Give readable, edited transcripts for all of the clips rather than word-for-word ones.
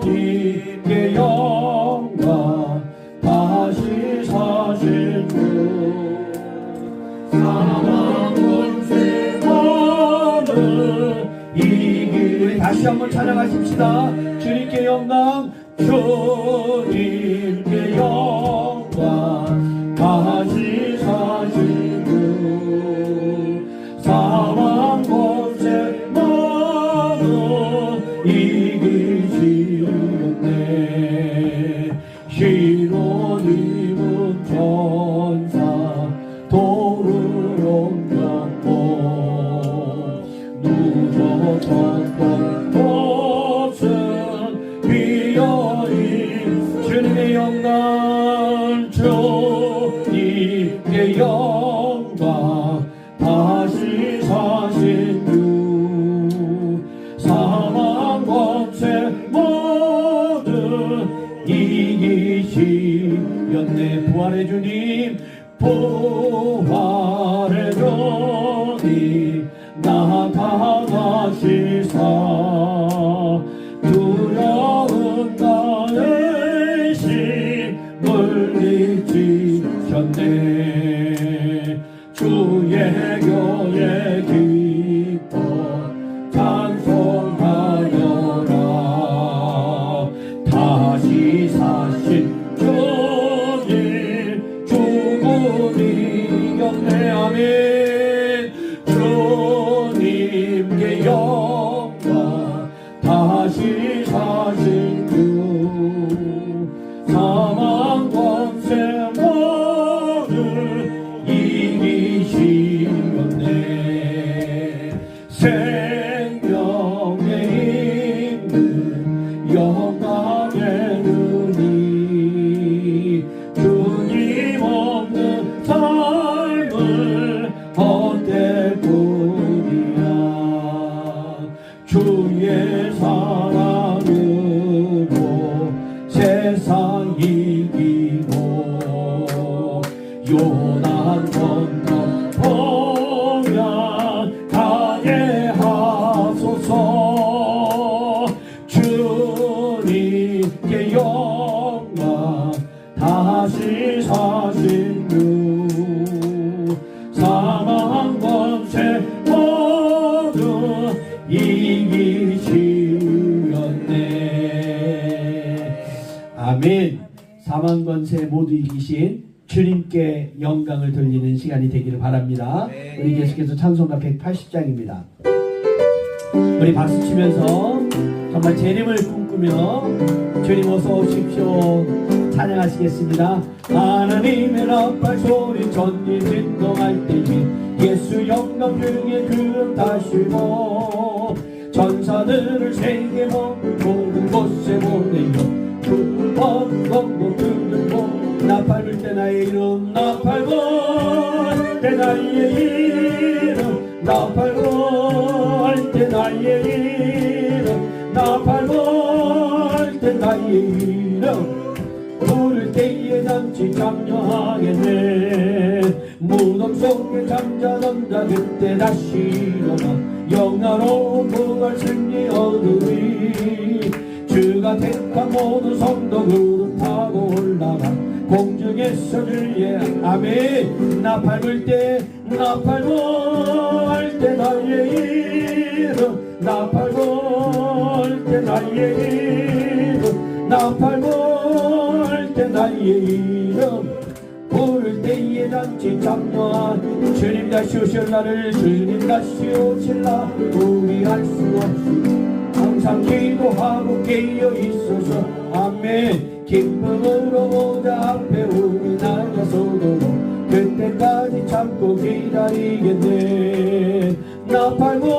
주님께 영광 다시 사신 주 사망 권세 모든 이기리 다시 한번 찬양하십시다. 주님께 영광 주님께 영광 다시 사신 주 사망 권세 모든 이기시네 시로님은 전사 도를 옮겼고 누적었던 곳은 비어있 주님의 영광 주님께 영광 다시 사신 주 사망 권세 모든 이기시렸네 부활의 주님 부활의 주님 나타나시사 두려운 나의 심을 이치셨네 주의 교회 기뻐 찬송하여라 다시 사신 주님 죽음이 겼네 아멘 주님께 영광 다시 사신 주 사망 권세 모든 이기시었네 생명에 있는 영광의 눈이 주님 없는 삶을 헛될 뿐이야 주의 사랑으로 세상 이기고 요난 건너 보면 가게 하소서 주님께 영광 다시 사신 주 사망 권세 모두 이기시렸네 아멘 사망 권세 모두 이기신 주님께 영광을 돌리는 시간이 되기를 바랍니다. 우리 계속해서 찬송가 180장입니다. 우리 박수 치면서 정말 재림을 꿈꾸며 주님 어서 오십시오 찬양하시겠습니다. 하나님의 나팔 소리 전기 진동할 때에 예수 영광 중에 그름 다시고 전사들을 세계 모든 곳에 보내요 두번 gon고 들고 나팔 불 때 나의 이름 나팔 불 때 나의 이름 나팔 불 때 나의 이름 나팔 불 때 나의 이름 부를 때에 잠시 참여하겠네 무덤 속에 잠자던 자 그때 다시 일어나 영화로운 부활 승리 얻으리 주가 택한 모든 성도 그룹 타고 올라가 공중에서 주의 아멘 나팔 불 때 나팔 불 때 나의 이름 나팔 불 때 나의 이름 나팔 불 때 나의 이름 부를 때에 잔치 참여한 주님 다시 오실 날을 주님 다시 오실 날 우리 할 수 없이 항상 기도하고 깨어 있어서 아멘 기쁨으로 모자 앞에 우리 나가서도 그때까지 참고 기다리겠네 나팔 불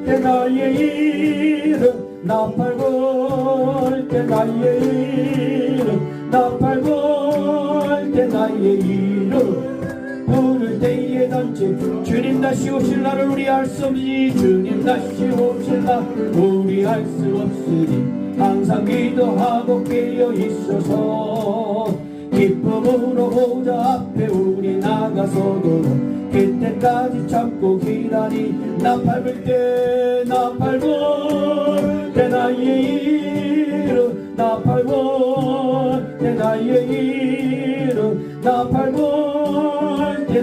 때 나의 이름 나팔 불 때 나의 이름 나팔 불 때 나의 이름 부를 때에 단체 주님 다시 오실 날을 우리 알 수 없으니 주님 다시 오실 날 우리 알 수 없으니 항상 기도하고 깨어 있어서 기쁨으로 보좌 앞에 우리 나가서도 그때까지 참고 기다리 나팔 불 때 나팔 불 때 나의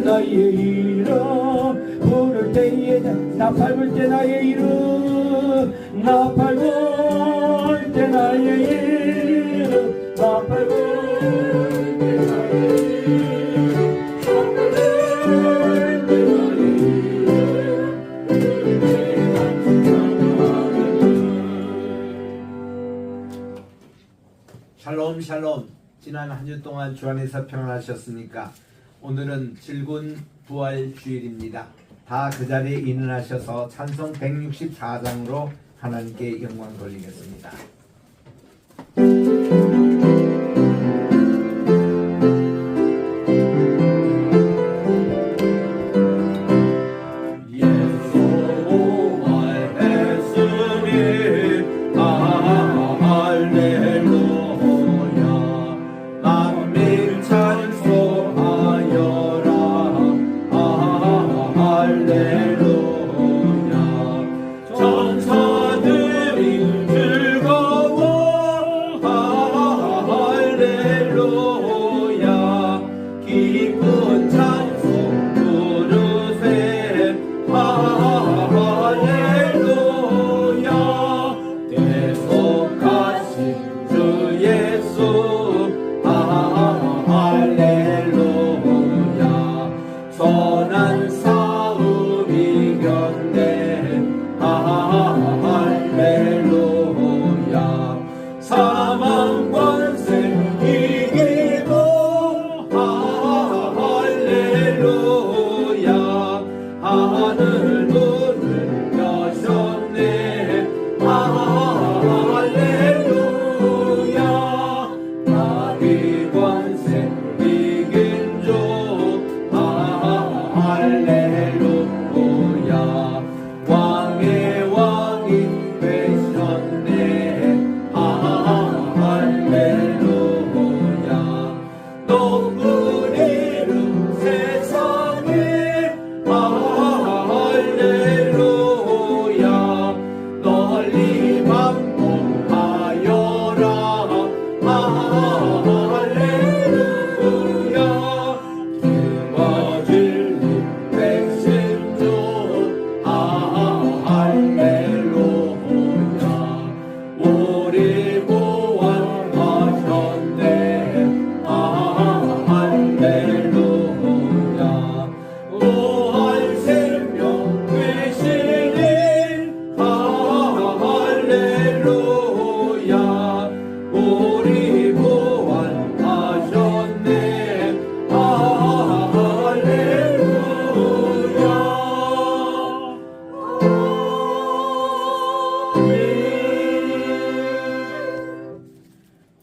나의 이름 부를 때에 나 밟을 때 나의 이름 나 밟을 때 나의 이름 나 밟을 때 나의 이름 나 밟을 때 나의 이름 샬롬 샬롬. 지난 한 주 동안 주 안에서 평안하셨습니까? 오늘은 즐거운 부활 주일입니다. 다 그 자리에 일어나셔서 찬송 164장으로 하나님께 영광 돌리겠습니다.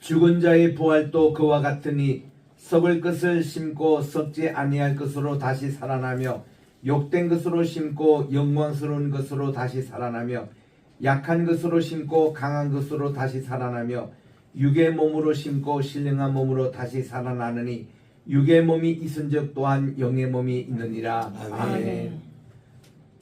죽은 자의 부활도 그와 같으니 썩을 것을 심고 썩지 아니할 것으로 다시 살아나며 욕된 것으로 심고 영광스러운 것으로 다시 살아나며 약한 것으로 심고 강한 것으로 다시 살아나며 육의 몸으로 심고 신령한 몸으로 다시 살아나느니 육의 몸이 있은즉 또한 영의 몸이 있느니라. 아멘.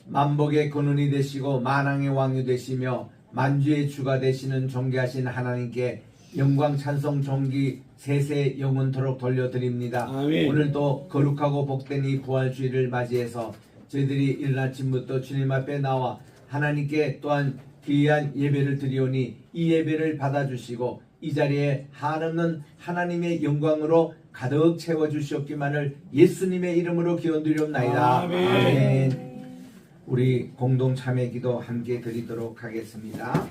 만복의 근원이 되시고 만왕의 왕이 되시며 만주의 주가 되시는 존귀하신 하나님께 영광 찬송 존귀 세세 영원토록 돌려드립니다. 아멘. 오늘도 거룩하고 복된 이 부활주일을 맞이해서 저희들이 이른 아침부터 주님 앞에 나와 하나님께 또한 귀한 예배를 드리오니 이 예배를 받아주시고 이 자리에 한없는 하나님의 영광으로 가득 채워주시옵기만을 예수님의 이름으로 기원드리옵나이다. 아멘. 아멘. 우리 공동 참회 기도 함께 드리도록 하겠습니다.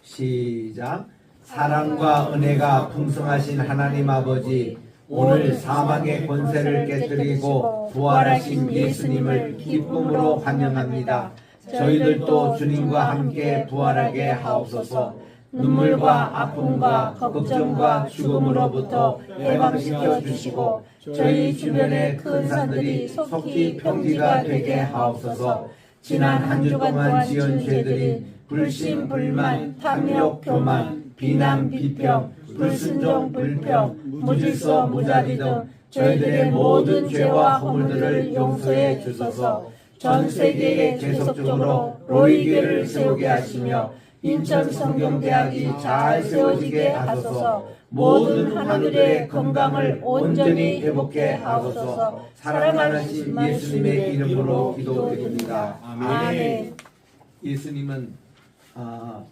시작. 사랑과 은혜가 풍성하신 하나님 아버지, 오늘 사망의 권세를 깨뜨리고 부활하신 예수님을 기쁨으로 환영합니다. 저희들도 주님과 함께 부활하게 하옵소서. 눈물과 아픔과 걱정과 죽음으로부터 해방시켜 주시고 저희 주변의 큰 산들이 속히 평지가 되게 하옵소서. 지난 한 주 동안 지은 죄들이 불신, 불만, 탐욕, 교만, 비난, 비평, 불순종, 불평, 무질서, 무자비 등 저희들의 모든 죄와 허물들을 용서해 주소서. 전 세계에 계속적으로 로이교를 세우게 하시며 인천 성경대학이 잘 세워지게 하소서. 모든 하나들의 건강을 온전히 회복해 하옵소서. 사랑하는 예수님의 이름으로 기도드립니다. 아멘. 예수님은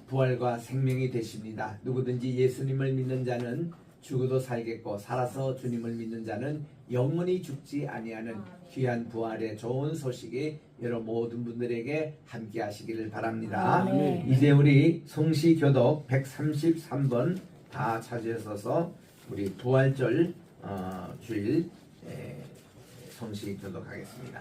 부활과 생명이 되십니다. 누구든지 예수님을 믿는 자는 죽어도 살겠고 살아서 주님을 믿는 자는 영원히 죽지 아니하는 귀한 부활의 좋은 소식이 여러분 모든 분들에게 함께 하시기를 바랍니다. 아멘. 이제 우리 성시교독 133번 다 찾으셔서 우리 부활절 주일 성시교독하겠습니다.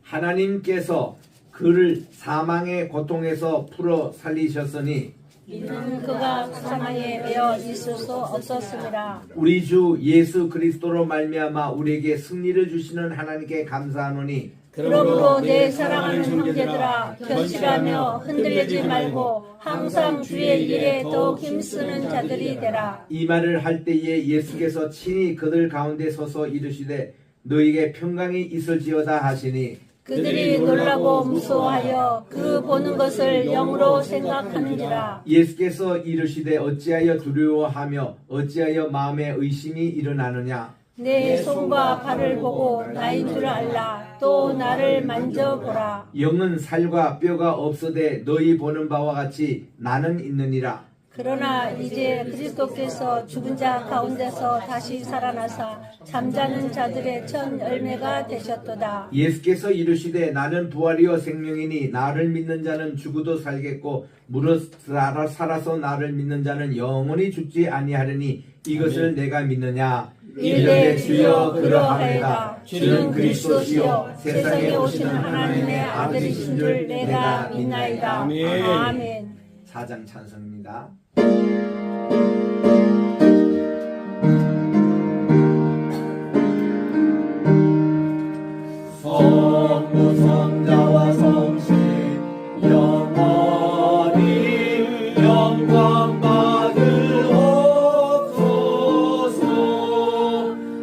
하나님께서 그를 사망의 고통에서 풀어 살리셨으니 이는 그가 사망에 매여 있을 수 없었습니다. 우리 주 예수 그리스도로 말미암아 우리에게 승리를 주시는 하나님께 감사하노니 그러므로 내 사랑하는 형제들아 견실하며 흔들리지 말고 항상 주의 일에 더욱 힘쓰는 자들이 되라. 이 말을 할 때에 예수께서 친히 그들 가운데 서서 이르시되 너희에게 평강이 있을지어다 하시니 그들이 놀라고 무서워하여 그 보는 것을 영으로 생각하는지라. 예수께서 이르시되 어찌하여 두려워하며 어찌하여 마음에 의심이 일어나느냐 내 손과 발을 보고 나인 줄 알라. 또 나를 만져보라. 영은 살과 뼈가 없으되 너희 보는 바와 같이 나는 있느니라. 그러나 이제 그리스도께서 죽은 자 가운데서 다시 살아나사 잠자는 자들의 첫 열매가 되셨도다. 예수께서 이르시되 나는 부활이요 생명이니 나를 믿는 자는 죽어도 살겠고 무릇 살아서 나를 믿는 자는 영원히 죽지 아니하리니 이것을 내가 믿느냐. 이르되 주여 그러하리이다. 주는 그리스도시요 세상에 오시는 하나님의 아들이신 줄 내가 믿나이다. 아멘. 4장 찬송입니다. 성부 성자와 성신 영원히 영광 받으옵소서.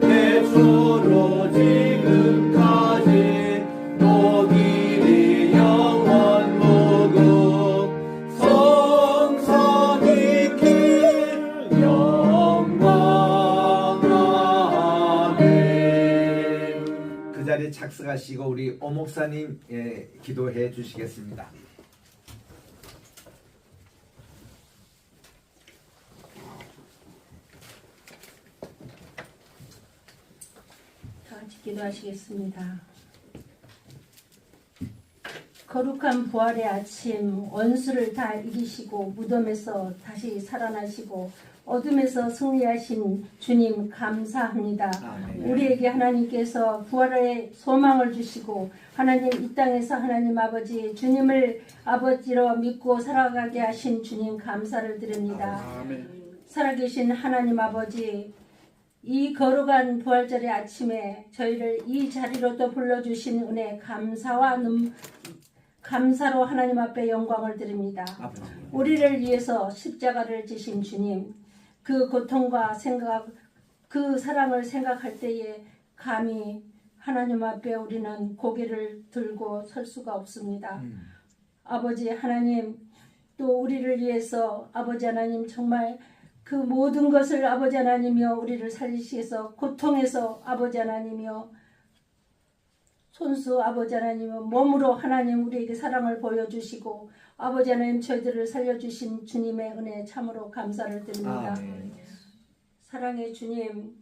애초로 지금까지 독일이 영원 무궁 성삼 있기 영광. 아멘. 그 자리에 착석하시고 우리 오 목사님 기도해 주시겠습니다. 다 같이 기도하시겠습니다. 거룩한 부활의 아침, 원수를 다 이기시고 무덤에서 다시 살아나시고 어둠에서 승리하신 주님 감사합니다. 아멘. 우리에게 하나님께서 부활의 소망을 주시고 하나님 이 땅에서 하나님 아버지 주님을 아버지로 믿고 살아가게 하신 주님 감사를 드립니다. 살아계신 하나님 아버지, 이 거룩한 부활절의 아침에 저희를 이 자리로 또 불러주신 은혜 감사로 하나님 앞에 영광을 드립니다. 우리를 위해서 십자가를 지신 주님, 그 고통과 생각, 그 사랑을 생각할 때에 감히 하나님 앞에 우리는 고개를 들고 설 수가 없습니다. 아버지 하나님, 또 우리를 위해서 아버지 하나님 정말 그 모든 것을 아버지 하나님이여 우리를 살리시기 위해서 고통에서 아버지 하나님이여 손수 아버지 하나님은 몸으로 하나님 우리에게 사랑을 보여주시고 아버지 하나님 저희들을 살려주신 주님의 은혜 참으로 감사를 드립니다. 아멘. 사랑의 주님,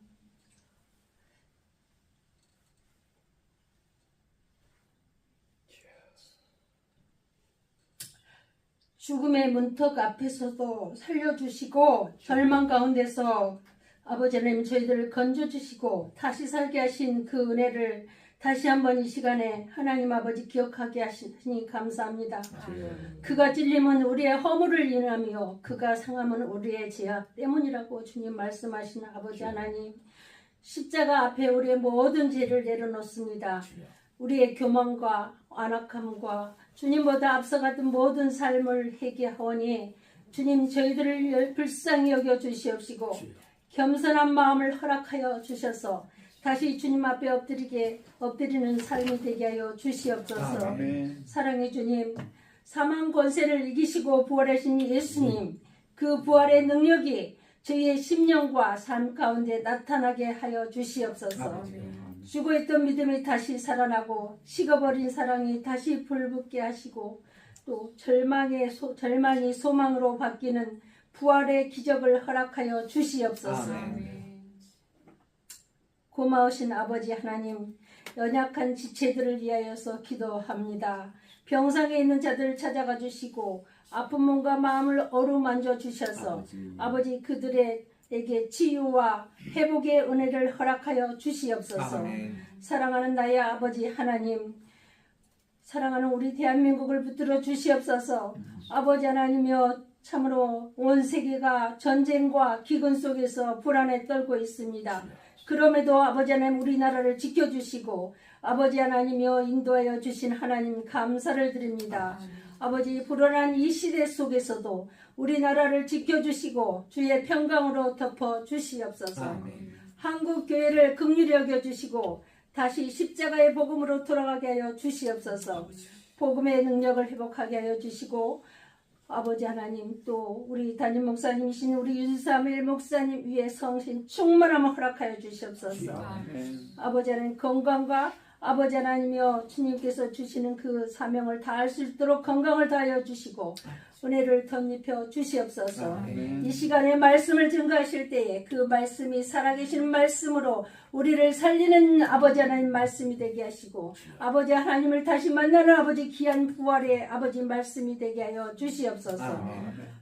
죽음의 문턱 앞에서도 살려주시고 절망 가운데서 아버지 하나님 저희들을 건져주시고 다시 살게 하신 그 은혜를 다시 한번 이 시간에 하나님 아버지 기억하게 하시니 감사합니다. 그가 찔림은 우리의 허물을 인하며 그가 상함은 우리의 죄악 때문이라고 주님 말씀하신 아버지 하나님, 십자가 앞에 우리의 모든 죄를 내려놓습니다. 우리의 교만과 완악함과 주님보다 앞서갔던 모든 삶을 회개하오니 주님 저희들을 불쌍히 여겨 주시옵시고 겸손한 마음을 허락하여 주셔서 다시 주님 앞에 엎드리는 삶이 되게 하여 주시옵소서. 아멘. 사랑의 주님, 사망 권세를 이기시고 부활하신 예수님, 그 부활의 능력이 저희의 심령과 삶 가운데 나타나게 하여 주시옵소서. 죽어있던 믿음이 다시 살아나고 식어버린 사랑이 다시 불붙게 하시고 또 절망이 소망으로 바뀌는 부활의 기적을 허락하여 주시옵소서. 고마우신 아버지 하나님, 연약한 지체들을 위하여서 기도합니다. 병상에 있는 자들을 찾아가 주시고 아픈 몸과 마음을 어루만져 주셔서 아버지 그들에게 치유와 회복의 은혜를 허락하여 주시옵소서. 사랑하는 나의 아버지 하나님, 사랑하는 우리 대한민국을 붙들어 주시옵소서. 아버지 하나님이여, 참으로 온 세계가 전쟁과 기근 속에서 불안에 떨고 있습니다. 그럼에도 아버지 하나님 우리나라를 지켜주시고 아버지 하나님이여 인도하여 주신 하나님 감사를 드립니다. 아버지 불안한 이 시대 속에서도 우리나라를 지켜주시고 주의 평강으로 덮어 주시옵소서. 한국 교회를 긍휼히 여겨 주시고 다시 십자가의 복음으로 돌아가게 하여 주시옵소서. 복음의 능력을 회복하게 하여 주시고 아버지 하나님, 또 우리 담임 목사님이신 우리 윤사무엘 목사님 위에 성신 충만함을 허락하여 주시옵소서. 아버지 하나님 건강과 아버지 하나님이여 주님께서 주시는 그 사명을 다할 수 있도록 건강을 다하여 주시고 은혜를 덧입혀 주시옵소서. 이 시간에 말씀을 증거하실 때에 그 말씀이 살아계신 말씀으로 우리를 살리는 아버지 하나님 말씀이 되게 하시고 아버지 하나님을 다시 만나는 아버지 귀한 부활의 아버지 말씀이 되게 하여 주시옵소서.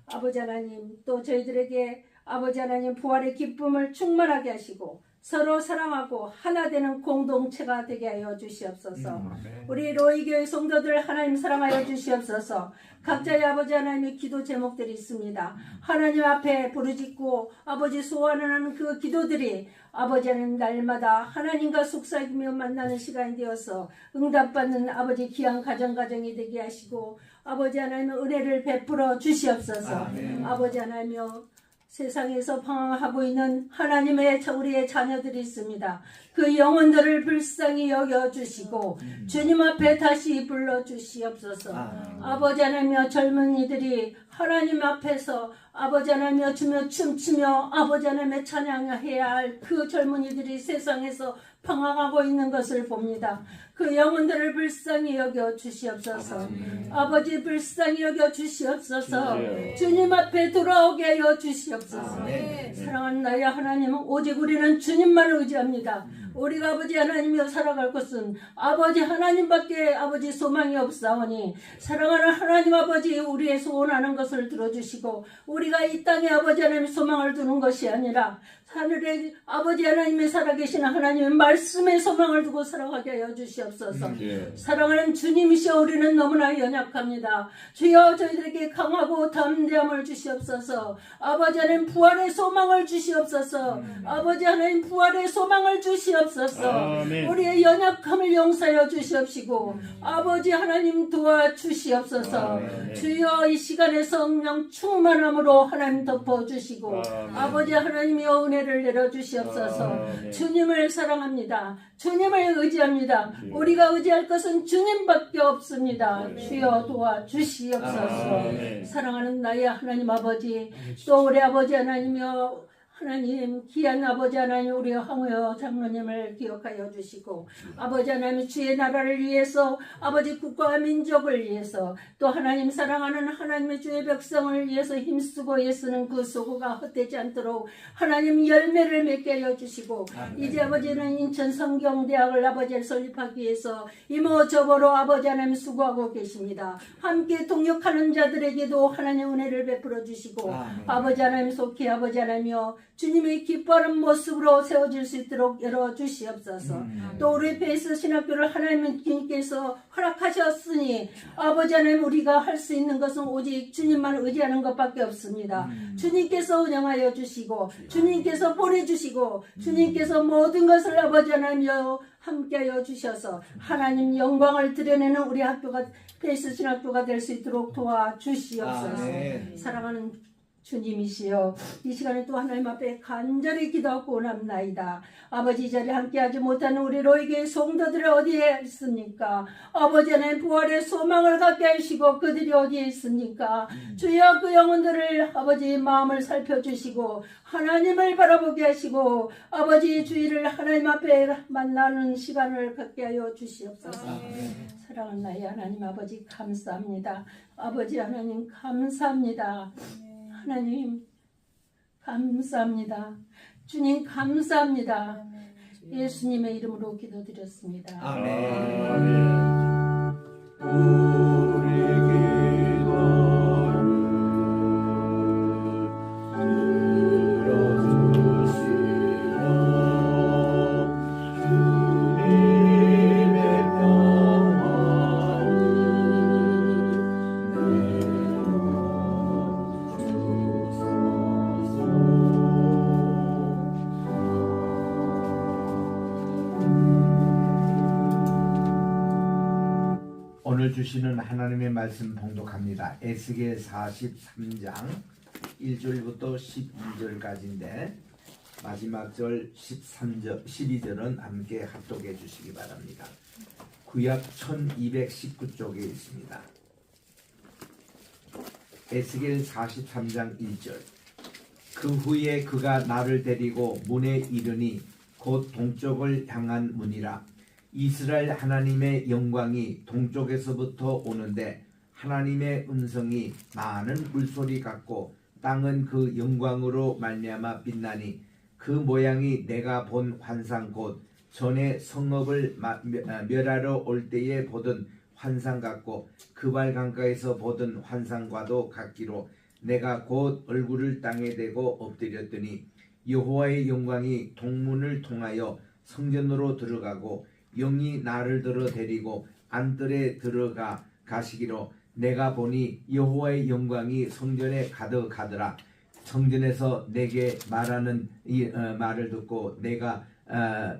아버지 하나님, 또 저희들에게 아버지 하나님 부활의 기쁨을 충만하게 하시고 서로 사랑하고 하나 되는 공동체가 되게 하여 주시옵소서. 우리 로이교회 성도들 하나님 사랑하여 주시옵소서. 각자의 아버지 하나님의 기도 제목들이 있습니다. 하나님 앞에 부르짖고 아버지 소원하는 그 기도들이 아버지 하나님 날마다 하나님과 속삭이며 만나는 시간이 되어서 응답받는 아버지 귀한 가정이 되게 하시고 아버지 하나님의 은혜를 베풀어 주시옵소서. 아버지 하나님이여, 세상에서 방황하고 있는 하나님의 우리의 자녀들이 있습니다. 그 영혼들을 불쌍히 여겨주시고 주님 앞에 다시 불러주시옵소서. 아버지 하나님이여, 젊은이들이 하나님 앞에서 아버지 하나님이여 주며 춤추며 아버지 하나님의 찬양해야 할 그 젊은이들이 세상에서 방황하고 있는 것을 봅니다. 그 영혼들을 불쌍히 여겨 주시옵소서. 아버지 불쌍히 여겨 주시옵소서. 주님 앞에 돌아오게 하여 주시옵소서. 사랑하는 나의 하나님은 오직 우리는 주님만을 의지합니다. 우리가 아버지 하나님이여 살아갈 것은 아버지 하나님밖에 아버지 소망이 없사오니 사랑하는 하나님 아버지, 우리의 소원하는 것을 들어주시고 우리가 이 땅에 아버지 하나님 소망을 두는 것이 아니라 하늘에 아버지 하나님의 살아계신 하나님의 말씀에 소망을 두고 살아가게 하여 주시옵소서. 사랑하는 주님이시여, 우리는 너무나 연약합니다. 주여 저희들에게 강하고 담대함을 주시옵소서. 아버지 하나님 부활의 소망을 주시옵소서. 아버지 하나님 부활의 소망을 주시옵소서. 우리의 연약함을 용서하여 주시옵시고 아버지 하나님 도와주시옵소서. 주여 이 시간에 성령 충만함으로 하나님 덮어주시고 아버지 하나님이여 은혜를 내려주시옵소서. 주님을 사랑합니다. 주님을 의지합니다. 우리가 의지할 것은 주님밖에 없습니다. 주여 도와주시옵소서. 사랑하는 나의 하나님 아버지, 또 우리 아버지 하나님이여, 하나님 귀한 아버지 하나님, 우리 황우여 장로님을 기억하여 주시고 아버지 하나님 주의 나라를 위해서 아버지 국가와 민족을 위해서 또 하나님 사랑하는 하나님의 주의 백성을 위해서 힘쓰고 애쓰는 그 소고가 헛되지 않도록 하나님 열매를 맺게 하여 주시고 이제 아버지는 인천 성경대학을 아버지를 설립하기 위해서 이모저모로 아버지 하나님 수고하고 계십니다. 함께 동역하는 자들에게도 하나님 은혜를 베풀어 주시고 아버지 하나님 속히 아버지 하나님이여 주님의 기뻐하는 모습으로 세워질 수 있도록 열어주시옵소서. 또 우리 베이스 신학교를 하나님께서 허락하셨으니 아버지 하나님 우리가 할 수 있는 것은 오직 주님만 의지하는 것밖에 없습니다. 주님께서 운영하여 주시고 주님께서 보내주시고 주님께서 모든 것을 아버지 하나님여 함께하여 주셔서 하나님 영광을 드러내는 우리 학교가 베이스 신학교가 될 수 있도록 도와주시옵소서. 사랑하는 주님이시여, 이 시간에 또 하나님 앞에 간절히 기도하고 원합나이다. 아버지, 이 자리에 함께하지 못하는 우리 로이교회 성도들이 어디에 있습니까? 아버지 하나님, 부활의 소망을 갖게 하시고 그들이 어디에 있습니까? 주여, 그 영혼들을 아버지 마음을 살펴주시고 하나님을 바라보게 하시고 아버지 주의를 하나님 앞에 만나는 시간을 갖게 하여 주시옵소서. 사랑하는 나의 하나님 아버지, 감사합니다. 아버지 하나님, 감사합니다. 하나님 감사합니다. 주님 감사합니다. 예수님의 이름으로 기도드렸습니다. 아멘. 우리 기도를 들어주시며 주님의 평화를 오늘 주시는 하나님의 말씀 봉독합니다. 에스겔 43장 1절부터 12절까지인데 마지막 절 13절, 12절은 함께 합독해 주시기 바랍니다. 구약 1219쪽에 있습니다. 에스겔 43장 1절. 그 후에 그가 나를 데리고 문에 이르니 곧 동쪽을 향한 문이라. 이스라엘 하나님의 영광이 동쪽에서부터 오는데 하나님의 음성이 많은 물소리 같고 땅은 그 영광으로 말미암아 빛나니 그 모양이 내가 본 환상 곧 전에 성읍을 멸하러 올 때에 보던 환상 같고 그발 강가에서 보던 환상과도 같기로 내가 곧 얼굴을 땅에 대고 엎드렸더니 여호와의 영광이 동문을 통하여 성전으로 들어가고 영이 나를 들어 데리고 안뜰에 들어가 가시기로 내가 보니 여호와의 영광이 성전에 가득하더라. 성전에서 내게 말하는 이 말을 듣고 내가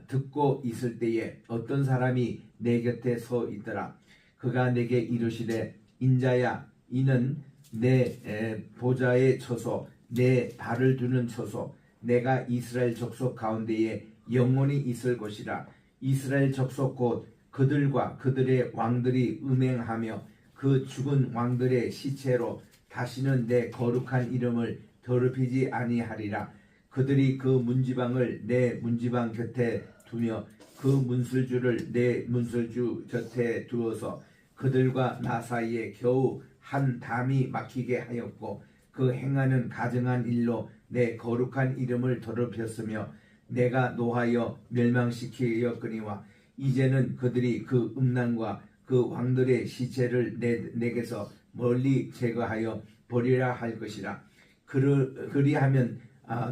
듣고 있을 때에 어떤 사람이 내 곁에 서 있더라. 그가 내게 이르시되 인자야 이는 내 보좌의 처소 내 발을 두는 처소 내가 이스라엘 족속 가운데에 영원히 있을 것이라. 이스라엘 족속 곧 그들과 그들의 왕들이 음행하며 그 죽은 왕들의 시체로 다시는 내 거룩한 이름을 더럽히지 아니하리라. 그들이 그 문지방을 내 문지방 곁에 두며 그 문설주를 내 문설주 곁에 두어서 그들과 나 사이에 겨우 한 담이 막히게 하였고 그 행하는 가증한 일로 내 거룩한 이름을 더럽혔으며 내가 노하여 멸망시키었거니와 이제는 그들이 그 음란과 그 왕들의 시체를 내게서 멀리 제거하여 버리라 할 것이라. 그리하면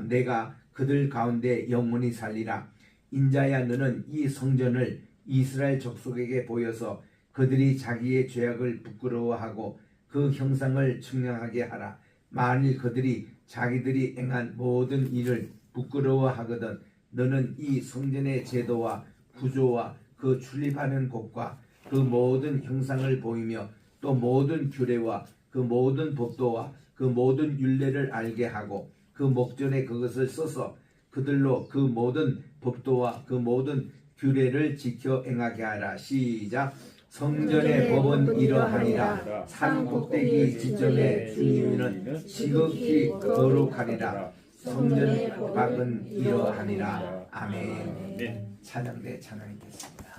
내가 그들 가운데 영원히 살리라. 인자야 너는 이 성전을 이스라엘 족속에게 보여서 그들이 자기의 죄악을 부끄러워하고 그 형상을 측량하게 하라. 만일 그들이 자기들이 행한 모든 일을 부끄러워하거든 너는 이 성전의 제도와 구조와 그 출입하는 곳과 그 모든 형상을 보이며 또 모든 규례와 그 모든 법도와 그 모든 율례를 알게 하고 그 목전에 그것을 써서 그들로 그 모든 법도와 그 모든 규례를 지켜 행하게 하라. 시작. 성전의 법은 이러하니라. 산 꼭대기 지점에 주님은 지극히 거룩하니라. 성전의 밖은 이러하니라. 아멘. 찬양대 찬양이 됐습니다.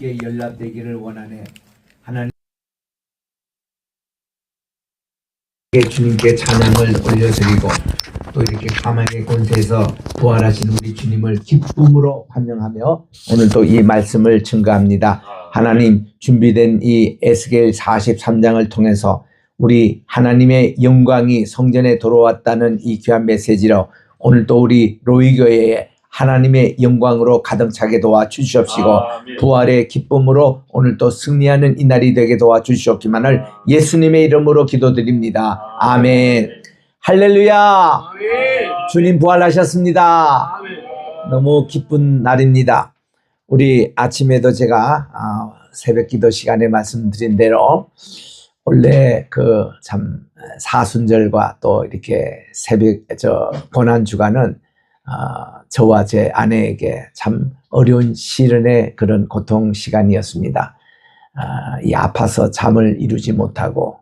함께 연락되기를 원하네. 하나님 주님께 찬양을 올려드리고 또 이렇게 사망의 권세에서 부활하신 우리 주님을 기쁨으로 환영하며 오늘도 이 말씀을 증거합니다. 하나님 준비된 이 에스겔 43장을 통해서 우리 하나님의 영광이 성전에 들어왔다는 이 귀한 메시지로 오늘도 우리 로이교회에 하나님의 영광으로 가득 차게 도와주시옵시고 부활의 기쁨으로 오늘도 승리하는 이 날이 되게 도와주시옵기만을 예수님의 이름으로 기도드립니다. 아멘. 할렐루야. 주님 부활하셨습니다. 너무 기쁜 날입니다. 우리 아침에도 제가 새벽 기도 시간에 말씀드린 대로 원래 그 참 사순절과 또 이렇게 새벽 고난 주간은 저와 제 아내에게 참 어려운 시련의 그런 고통 시간이었습니다. 이 아파서 잠을 이루지 못하고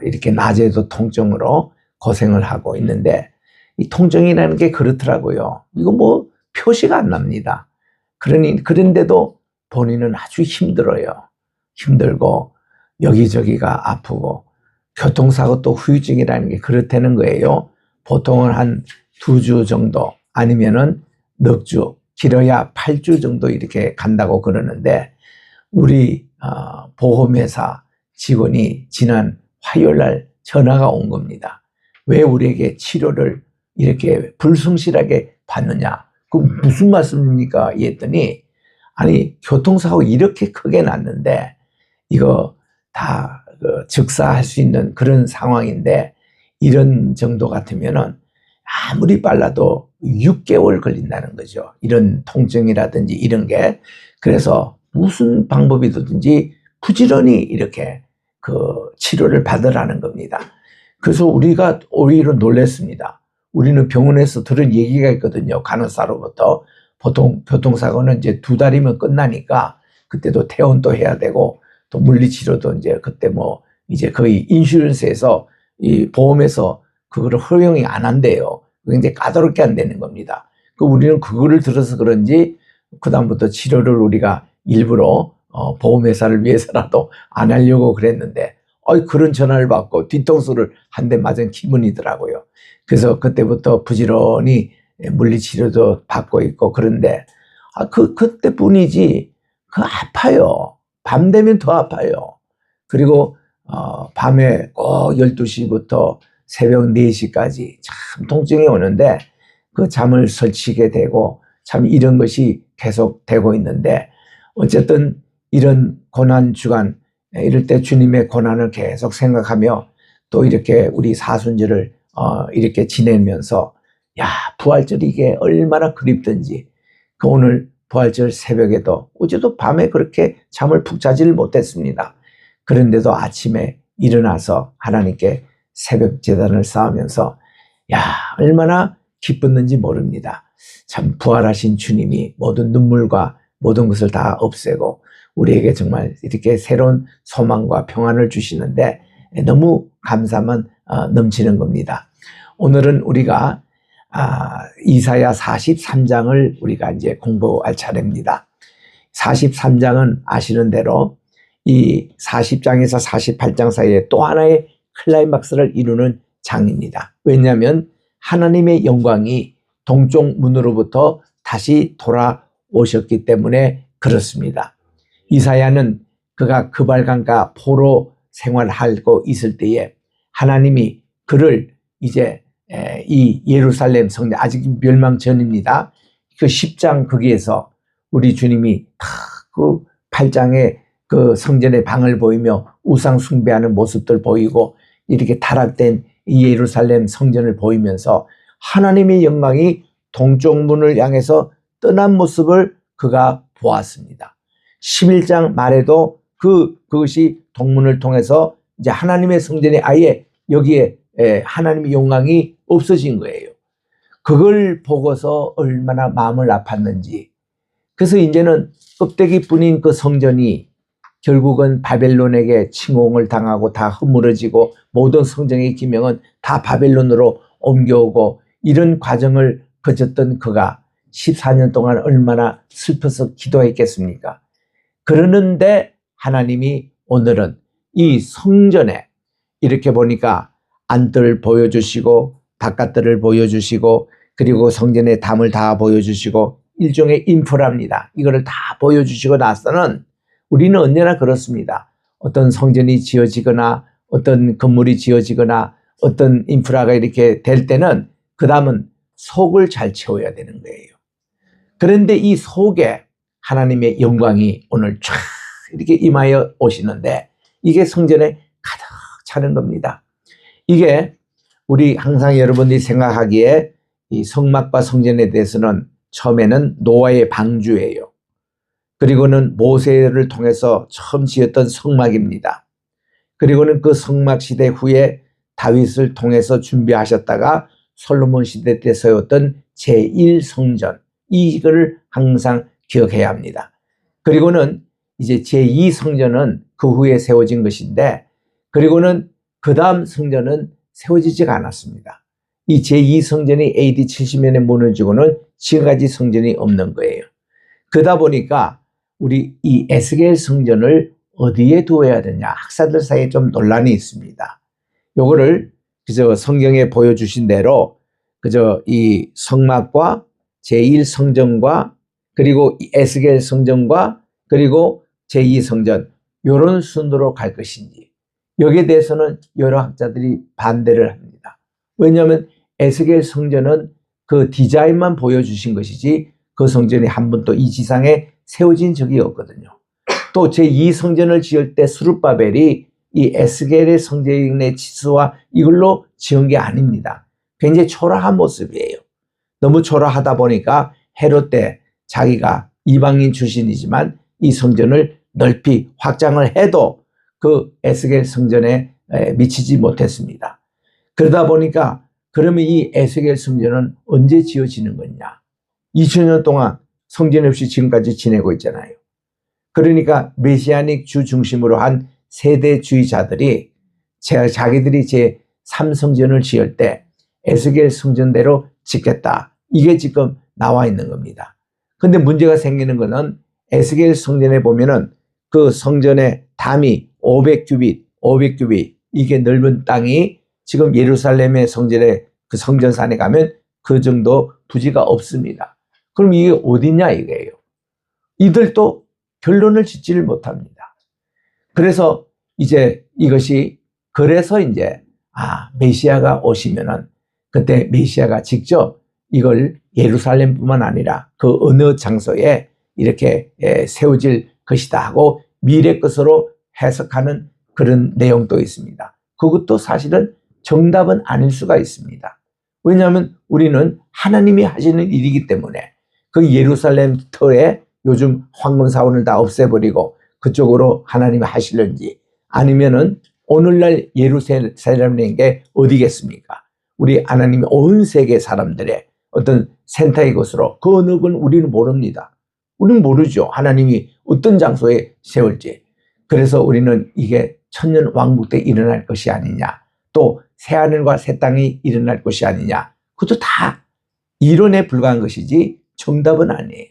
이렇게 낮에도 통증으로 고생을 하고 있는데 이 통증이라는 게 그렇더라고요. 이거 뭐 표시가 안 납니다. 그런데도 본인은 아주 힘들어요. 힘들고 여기저기가 아프고 교통사고 또 후유증이라는 게 그렇다는 거예요. 보통은 한 2주 정도 아니면은 넉 주, 길어야 8주 정도 이렇게 간다고 그러는데 우리 보험회사 직원이 지난 화요일 날 전화가 온 겁니다. 왜 우리에게 치료를 이렇게 불성실하게 받느냐? 그 무슨 말씀입니까? 했더니 아니 교통사고 이렇게 크게 났는데 이거 다 즉사할 수 있는 그런 상황인데 이런 정도 같으면은 아무리 빨라도 6개월 걸린다는 거죠. 이런 통증이라든지 이런 게. 그래서 무슨 방법이든지 부지런히 이렇게 그 치료를 받으라는 겁니다. 그래서 우리가 오히려 놀랐습니다. 우리는 병원에서 들은 얘기가 있거든요. 간호사로부터. 보통 교통사고는 이제 2달이면 끝나니까 그때도 퇴원도 해야 되고 또 물리치료도 이제 그때 뭐 이제 거의 인슈런스에서 이 보험에서 그거를 허용이 안 한대요. 굉장히 까다롭게 안 되는 겁니다. 우리는 그거를 들어서 그런지 그다음부터 치료를 우리가 일부러 보험회사를 위해서라도 안 하려고 그랬는데 그런 전화를 받고 뒤통수를 한 대 맞은 기분이더라고요. 그래서 그때부터 부지런히 물리치료도 받고 있고 그런데 그때뿐이지 아파요. 밤 되면 더 아파요. 그리고 밤에 꼭 12시부터 새벽 4시까지 참 통증이 오는데 그 잠을 설치게 되고 참 이런 것이 계속 되고 있는데 어쨌든 이런 고난 주간 이럴 때 주님의 고난을 계속 생각하며 또 이렇게 우리 사순절을 이렇게 지내면서 부활절이 이게 얼마나 그립던지 그 오늘 부활절 새벽에도 어제도 밤에 그렇게 잠을 푹 자지를 못했습니다. 그런데도 아침에 일어나서 하나님께 새벽 제단을 쌓으면서 얼마나 기뻤는지 모릅니다. 참 부활하신 주님이 모든 눈물과 모든 것을 다 없애고 우리에게 정말 이렇게 새로운 소망과 평안을 주시는데 너무 감사만 넘치는 겁니다. 오늘은 우리가 이사야 43장을 우리가 이제 공부할 차례입니다. 43장은 아시는 대로 이 40장에서 48장 사이에 또 하나의 클라이막스를 이루는 장입니다. 왜냐하면 하나님의 영광이 동쪽 문으로부터 다시 돌아오셨기 때문에 그렇습니다. 이사야는 그가 그발강가 포로 생활하고 있을 때에 하나님이 그를 이제 이 예루살렘 성전 아직 멸망 전입니다. 그 10장 거기에서 우리 주님이 그 8장에 그 성전의 방을 보이며 우상 숭배하는 모습들 보이고 이렇게 타락된 이 예루살렘 성전을 보이면서 하나님의 영광이 동쪽 문을 향해서 떠난 모습을 그가 보았습니다. 11장 말에도 그것이 동문을 통해서 이제 하나님의 성전이 아예 여기에 하나님의 영광이 없어진 거예요. 그걸 보고서 얼마나 마음을 아팠는지. 그래서 이제는 껍데기뿐인 그 성전이 결국은 바벨론에게 침공을 당하고 다 허물어지고 모든 성전의 기명은 다 바벨론으로 옮겨오고 이런 과정을 거쳤던 그가 14년 동안 얼마나 슬퍼서 기도했겠습니까? 그러는데 하나님이 오늘은 이 성전에 이렇게 보니까 안뜰을 보여주시고 바깥뜰을 보여주시고 그리고 성전의 담을 다 보여주시고 일종의 인프라입니다. 이거를 다 보여주시고 나서는 우리는 언제나 그렇습니다. 어떤 성전이 지어지거나 어떤 건물이 지어지거나 어떤 인프라가 이렇게 될 때는 그 다음은 속을 잘 채워야 되는 거예요. 그런데 이 속에 하나님의 영광이 오늘 쫙 이렇게 임하여 오시는데 이게 성전에 가득 차는 겁니다. 이게 우리 항상 여러분들이 생각하기에 이 성막과 성전에 대해서는 처음에는 노아의 방주예요. 그리고는 모세를 통해서 처음 지었던 성막입니다. 그리고는 그 성막 시대 후에 다윗을 통해서 준비하셨다가 솔로몬 시대 때 세웠던 제1성전, 이거를 항상 기억해야 합니다. 그리고는 이제 제2성전은 그 후에 세워진 것인데 그리고는 그 다음 성전은 세워지지가 않았습니다. 이 제2성전이 AD 70년에 무너지고는 지금까지 성전이 없는 거예요. 그러다 보니까 우리 이 에스겔 성전을 어디에 두어야 되냐, 학사들 사이에 좀 논란이 있습니다. 요거를 그저 성경에 보여주신 대로 그저 이 성막과 제1성전과 그리고 에스겔 성전과 그리고 제2성전 요런 순으로 갈 것인지 여기에 대해서는 여러 학자들이 반대를 합니다. 왜냐하면 에스겔 성전은 그 디자인만 보여주신 것이지 그 성전이 한 번도 이 지상에 세워진 적이 없거든요. 또 제2성전을 지을 때 스룹바벨이 이 에스겔의 성전의 치수와 이걸로 지은 게 아닙니다. 굉장히 초라한 모습이에요. 너무 초라하다 보니까 헤롯 때 자기가 이방인 출신이지만 이 성전을 넓히 확장을 해도 그 에스겔 성전에 미치지 못했습니다. 그러다 보니까 그러면 이 에스겔 성전은 언제 지어지는 거냐? 2000년 동안 성전 없이 지금까지 지내고 있잖아요. 그러니까 메시아닉 주 중심으로 한 세대주의자들이 자기들이 제3성전을 지을 때 에스겔 성전대로 짓겠다. 이게 지금 나와 있는 겁니다. 근데 문제가 생기는 거는 에스겔 성전에 보면은 그 성전의 담이 500규빗 이게 넓은 땅이 지금 예루살렘의 성전에 그 성전산에 가면 그 정도 부지가 없습니다. 그럼 이게 어디냐 이거예요. 이들도 결론을 짓지를 못합니다. 그래서 이제 이것이 그래서 이제 메시아가 오시면은 그때 메시아가 직접 이걸 예루살렘뿐만 아니라 그 어느 장소에 이렇게 세워질 것이다 하고 미래 것으로 해석하는 그런 내용도 있습니다. 그것도 사실은 정답은 아닐 수가 있습니다. 왜냐하면 우리는 하나님이 하시는 일이기 때문에 그 예루살렘 터에 요즘 황금 사원을 다 없애버리고 그쪽으로 하나님이 하시는지 아니면은 오늘날 예루살렘인 게 어디겠습니까? 우리 하나님이 온 세계 사람들의 어떤 센터의 것으로 그 어느 건 우리는 모릅니다. 우리는 모르죠. 하나님이 어떤 장소에 세울지. 그래서 우리는 이게 천년 왕국 때 일어날 것이 아니냐, 또 새하늘과 새 땅이 일어날 것이 아니냐, 그것도 다 이론에 불과한 것이지 정답은 아니에요.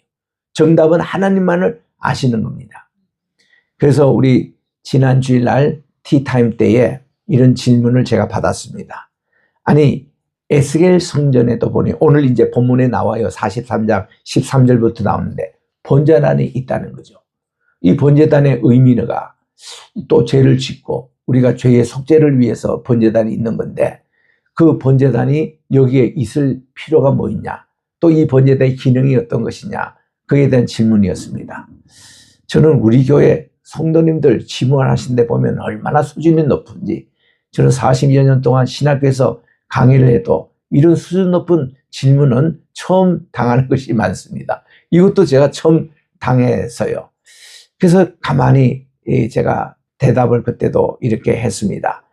정답은 하나님만을 아시는 겁니다. 그래서 우리 지난 주일날 티타임 때에 이런 질문을 제가 받았습니다. 아니 에스겔 성전에도 보니 오늘 이제 본문에 나와요. 43장 13절부터 나오는데 번제단이 있다는 거죠. 이 번제단의 의미가 또 죄를 짓고 우리가 죄의 속죄를 위해서 번제단이 있는 건데 그 번제단이 여기에 있을 필요가 뭐 있냐, 또 이 번제단의 기능이 어떤 것이냐, 그에 대한 질문이었습니다. 저는 우리 교회 성도님들 질문하신 데 보면 얼마나 수준이 높은지, 저는 40여 년 동안 신학교에서 강의를 해도 이런 수준 높은 질문은 처음 당하는 것이 많습니다. 이것도 제가 처음 당해서요. 그래서 가만히 제가 대답을 그때도 이렇게 했습니다.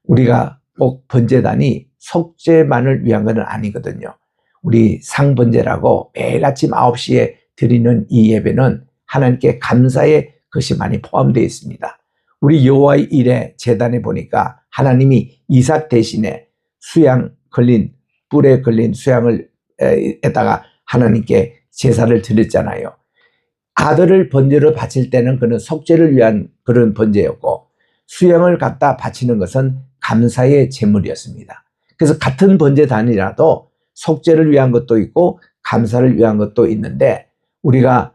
우리가 꼭 번제단이 속죄만을 위한 건 아니거든요. 우리 상번제라고 매일 아침 9시에 드리는 이 예배는 하나님께 감사의 것이 많이 포함되어 있습니다. 우리 여호와의 일에 제단에 보니까 하나님이 이삭 대신에 수양 걸린, 뿔에 걸린 수양을 에다가 하나님께 제사를 드렸잖아요. 아들을 번제로 바칠 때는 그는 속죄를 위한 그런 번제였고 수양을 갖다 바치는 것은 감사의 제물이었습니다. 그래서 같은 번제단이라도 속죄를 위한 것도 있고 감사를 위한 것도 있는데 우리가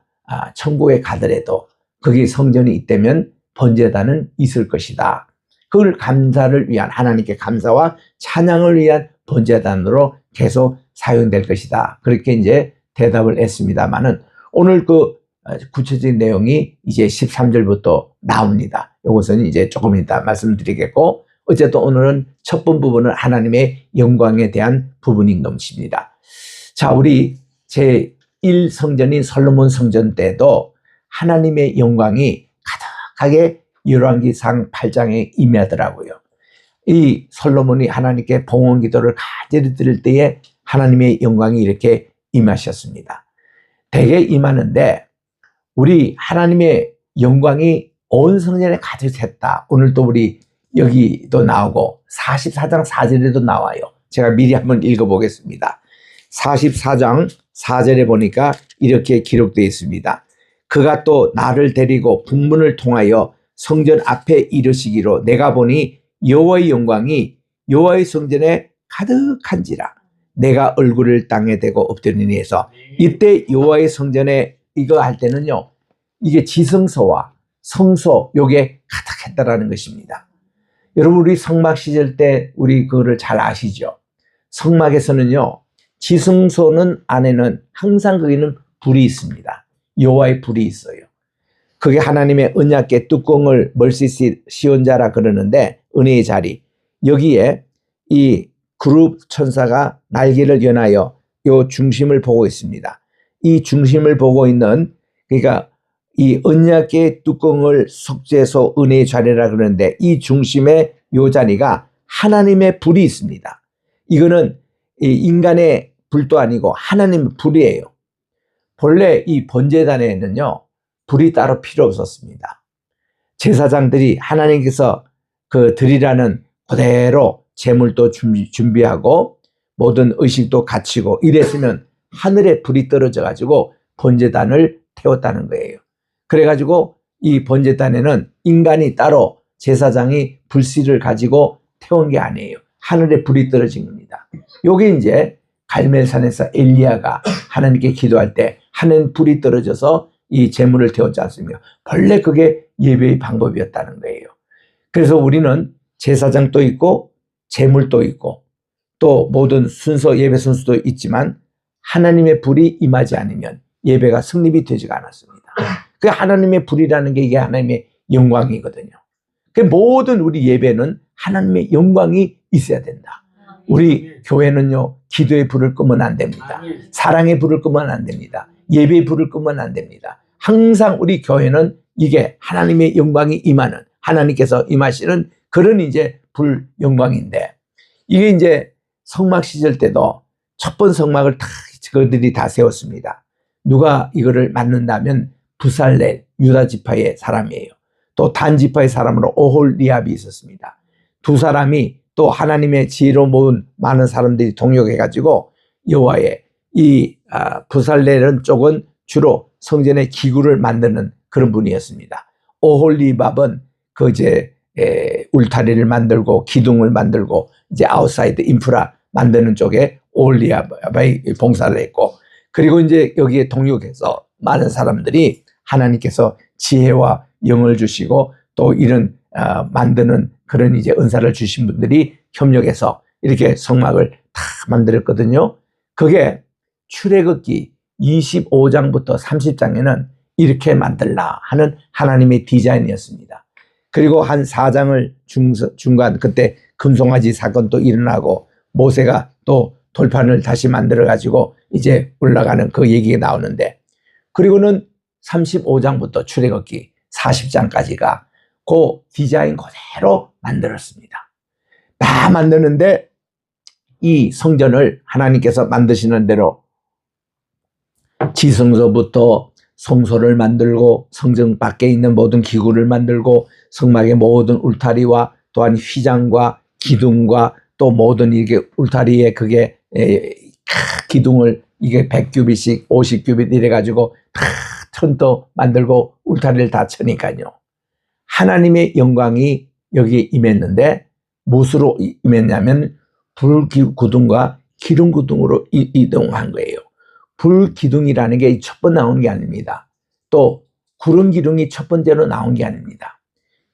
천국에 가더라도 거기 성전이 있다면 번제단은 있을 것이다. 그걸 감사를 위한 하나님께 감사와 찬양을 위한 번제단으로 계속 사용될 것이다. 그렇게 이제 대답을 했습니다만은 오늘 그 구체적인 내용이 이제 13절부터 나옵니다. 이것은 이제 조금 이따 말씀드리겠고 어쨌든 오늘은 첫 번 부분은 하나님의 영광에 대한 부분인 것입니다. 자, 우리 제1성전인 솔로몬 성전 때도 하나님의 영광이 가득하게 열왕기상 8장에 임하더라고요. 이 솔로몬이 하나님께 봉헌 기도를 간절히 드릴 때에 하나님의 영광이 이렇게 임하셨습니다. 대개 임하는데 우리 하나님의 영광이 온 성전에 가득 찼다. 오늘 또 우리 여기도 나오고 44장 4절에도 나와요. 제가 미리 한번 읽어보겠습니다. 44장 4절에 보니까 이렇게 기록되어 있습니다. 그가 또 나를 데리고 북문을 통하여 성전 앞에 이르시기로 내가 보니 여호와의 영광이 여호와의 성전에 가득한지라 내가 얼굴을 땅에 대고 엎드리니 해서 이때 여호와의 성전에 이거 할 때는요 이게 지성소와 성소 요게 가득했다라는 것입니다. 여러분 우리 성막 시절 때 우리 그거를 잘 아시죠? 성막에서는요 지성소는 안에는 항상 거기는 불이 있습니다. 여호와의 불이 있어요. 그게 하나님의 언약궤 뚜껑을 멀시 씌운 자라 그러는데 은혜의 자리 여기에 이 그룹 천사가 날개를 연하여 요 중심을 보고 있습니다. 이 중심을 보고 있는 그러니까 이 언약궤 뚜껑을 속죄소 은혜의 자리라 그러는데 이 중심에 요 자리가 하나님의 불이 있습니다. 이거는 이 인간의 불도 아니고 하나님의 불이에요. 본래 이 번제단에는요 불이 따로 필요 없었습니다. 제사장들이 하나님께서 그 드리라는 그대로 제물도 준비하고 모든 의식도 갖추고 이랬으면 하늘에 불이 떨어져 가지고 번제단을 태웠다는 거예요. 그래가지고 이 번제단에는 인간이 따로 제사장이 불씨를 가지고 태운 게 아니에요. 하늘에 불이 떨어진 겁니다. 요게 이제 갈멜산에서 엘리야가 하나님께 기도할 때 하늘 불이 떨어져서 이 제물을 태웠지 않습니까? 본래 그게 예배의 방법이었다는 거예요. 그래서 우리는 제사장도 있고 제물도 있고 또 모든 순서 예배 순서도 있지만 하나님의 불이 임하지 않으면 예배가 성립이 되지가 않았습니다. 그 하나님의 불이라는 게 이게 하나님의 영광이거든요. 그 모든 우리 예배는 하나님의 영광이 있어야 된다. 우리 교회는요 기도의 불을 끄면 안 됩니다. 사랑의 불을 끄면 안 됩니다. 예배의 불을 끄면 안 됩니다. 항상 우리 교회는 이게 하나님의 영광이 임하는 하나님께서 임하시는 그런 이제 불 영광인데 이게 이제 성막 시절 때도 첫 번 성막을 다 그들이 다 세웠습니다. 누가 이거를 맡는다면 부살렐 유다 지파의 사람이에요. 또 단 지파의 사람으로 오홀리압이 있었습니다. 두 사람이 또 하나님의 지혜로 모은 많은 사람들이 동역해가지고 여호와의 이 부살렐은 쪽은 주로 성전의 기구를 만드는 그런 분이었습니다. 오홀리밥은 그 이제 울타리를 만들고 기둥을 만들고 이제 아웃사이드 인프라 만드는 쪽에 오홀리압이 봉사를 했고 그리고 이제 여기에 동역해서 많은 사람들이 하나님께서 지혜와 영을 주시고 또 이런 만드는 그런 이제 은사를 주신 분들이 협력해서 이렇게 성막을 다 만들었거든요. 그게 출애굽기 25장부터 30장에는 이렇게 만들라 하는 하나님의 디자인이었습니다. 그리고 한 4장을 중간 그때 금송아지 사건도 일어나고 모세가 또 돌판을 다시 만들어 가지고 이제 올라가는 그 얘기가 나오는데 그리고는 35장부터 출애굽기 40장까지가 그 디자인 그대로 만들었습니다. 다 만드는데 이 성전을 하나님께서 만드시는 대로 지성소부터 성소를 만들고 성전 밖에 있는 모든 기구를 만들고 성막의 모든 울타리와 또한 휘장과 기둥과 또 모든 이게 울타리에 그게 기둥을 이게 100규빗씩 50규빗 이래 가지고 다 튼도 만들고 울타리를 다 쳐니까요. 하나님의 영광이 여기에 임했는데 무엇으로 임했냐면 불기둥과 기둥기둥으로 이동한 거예요. 불기둥이라는 게 첫 번 나오는 게 아닙니다. 또 구름기둥이 첫 번째로 나온 게 아닙니다.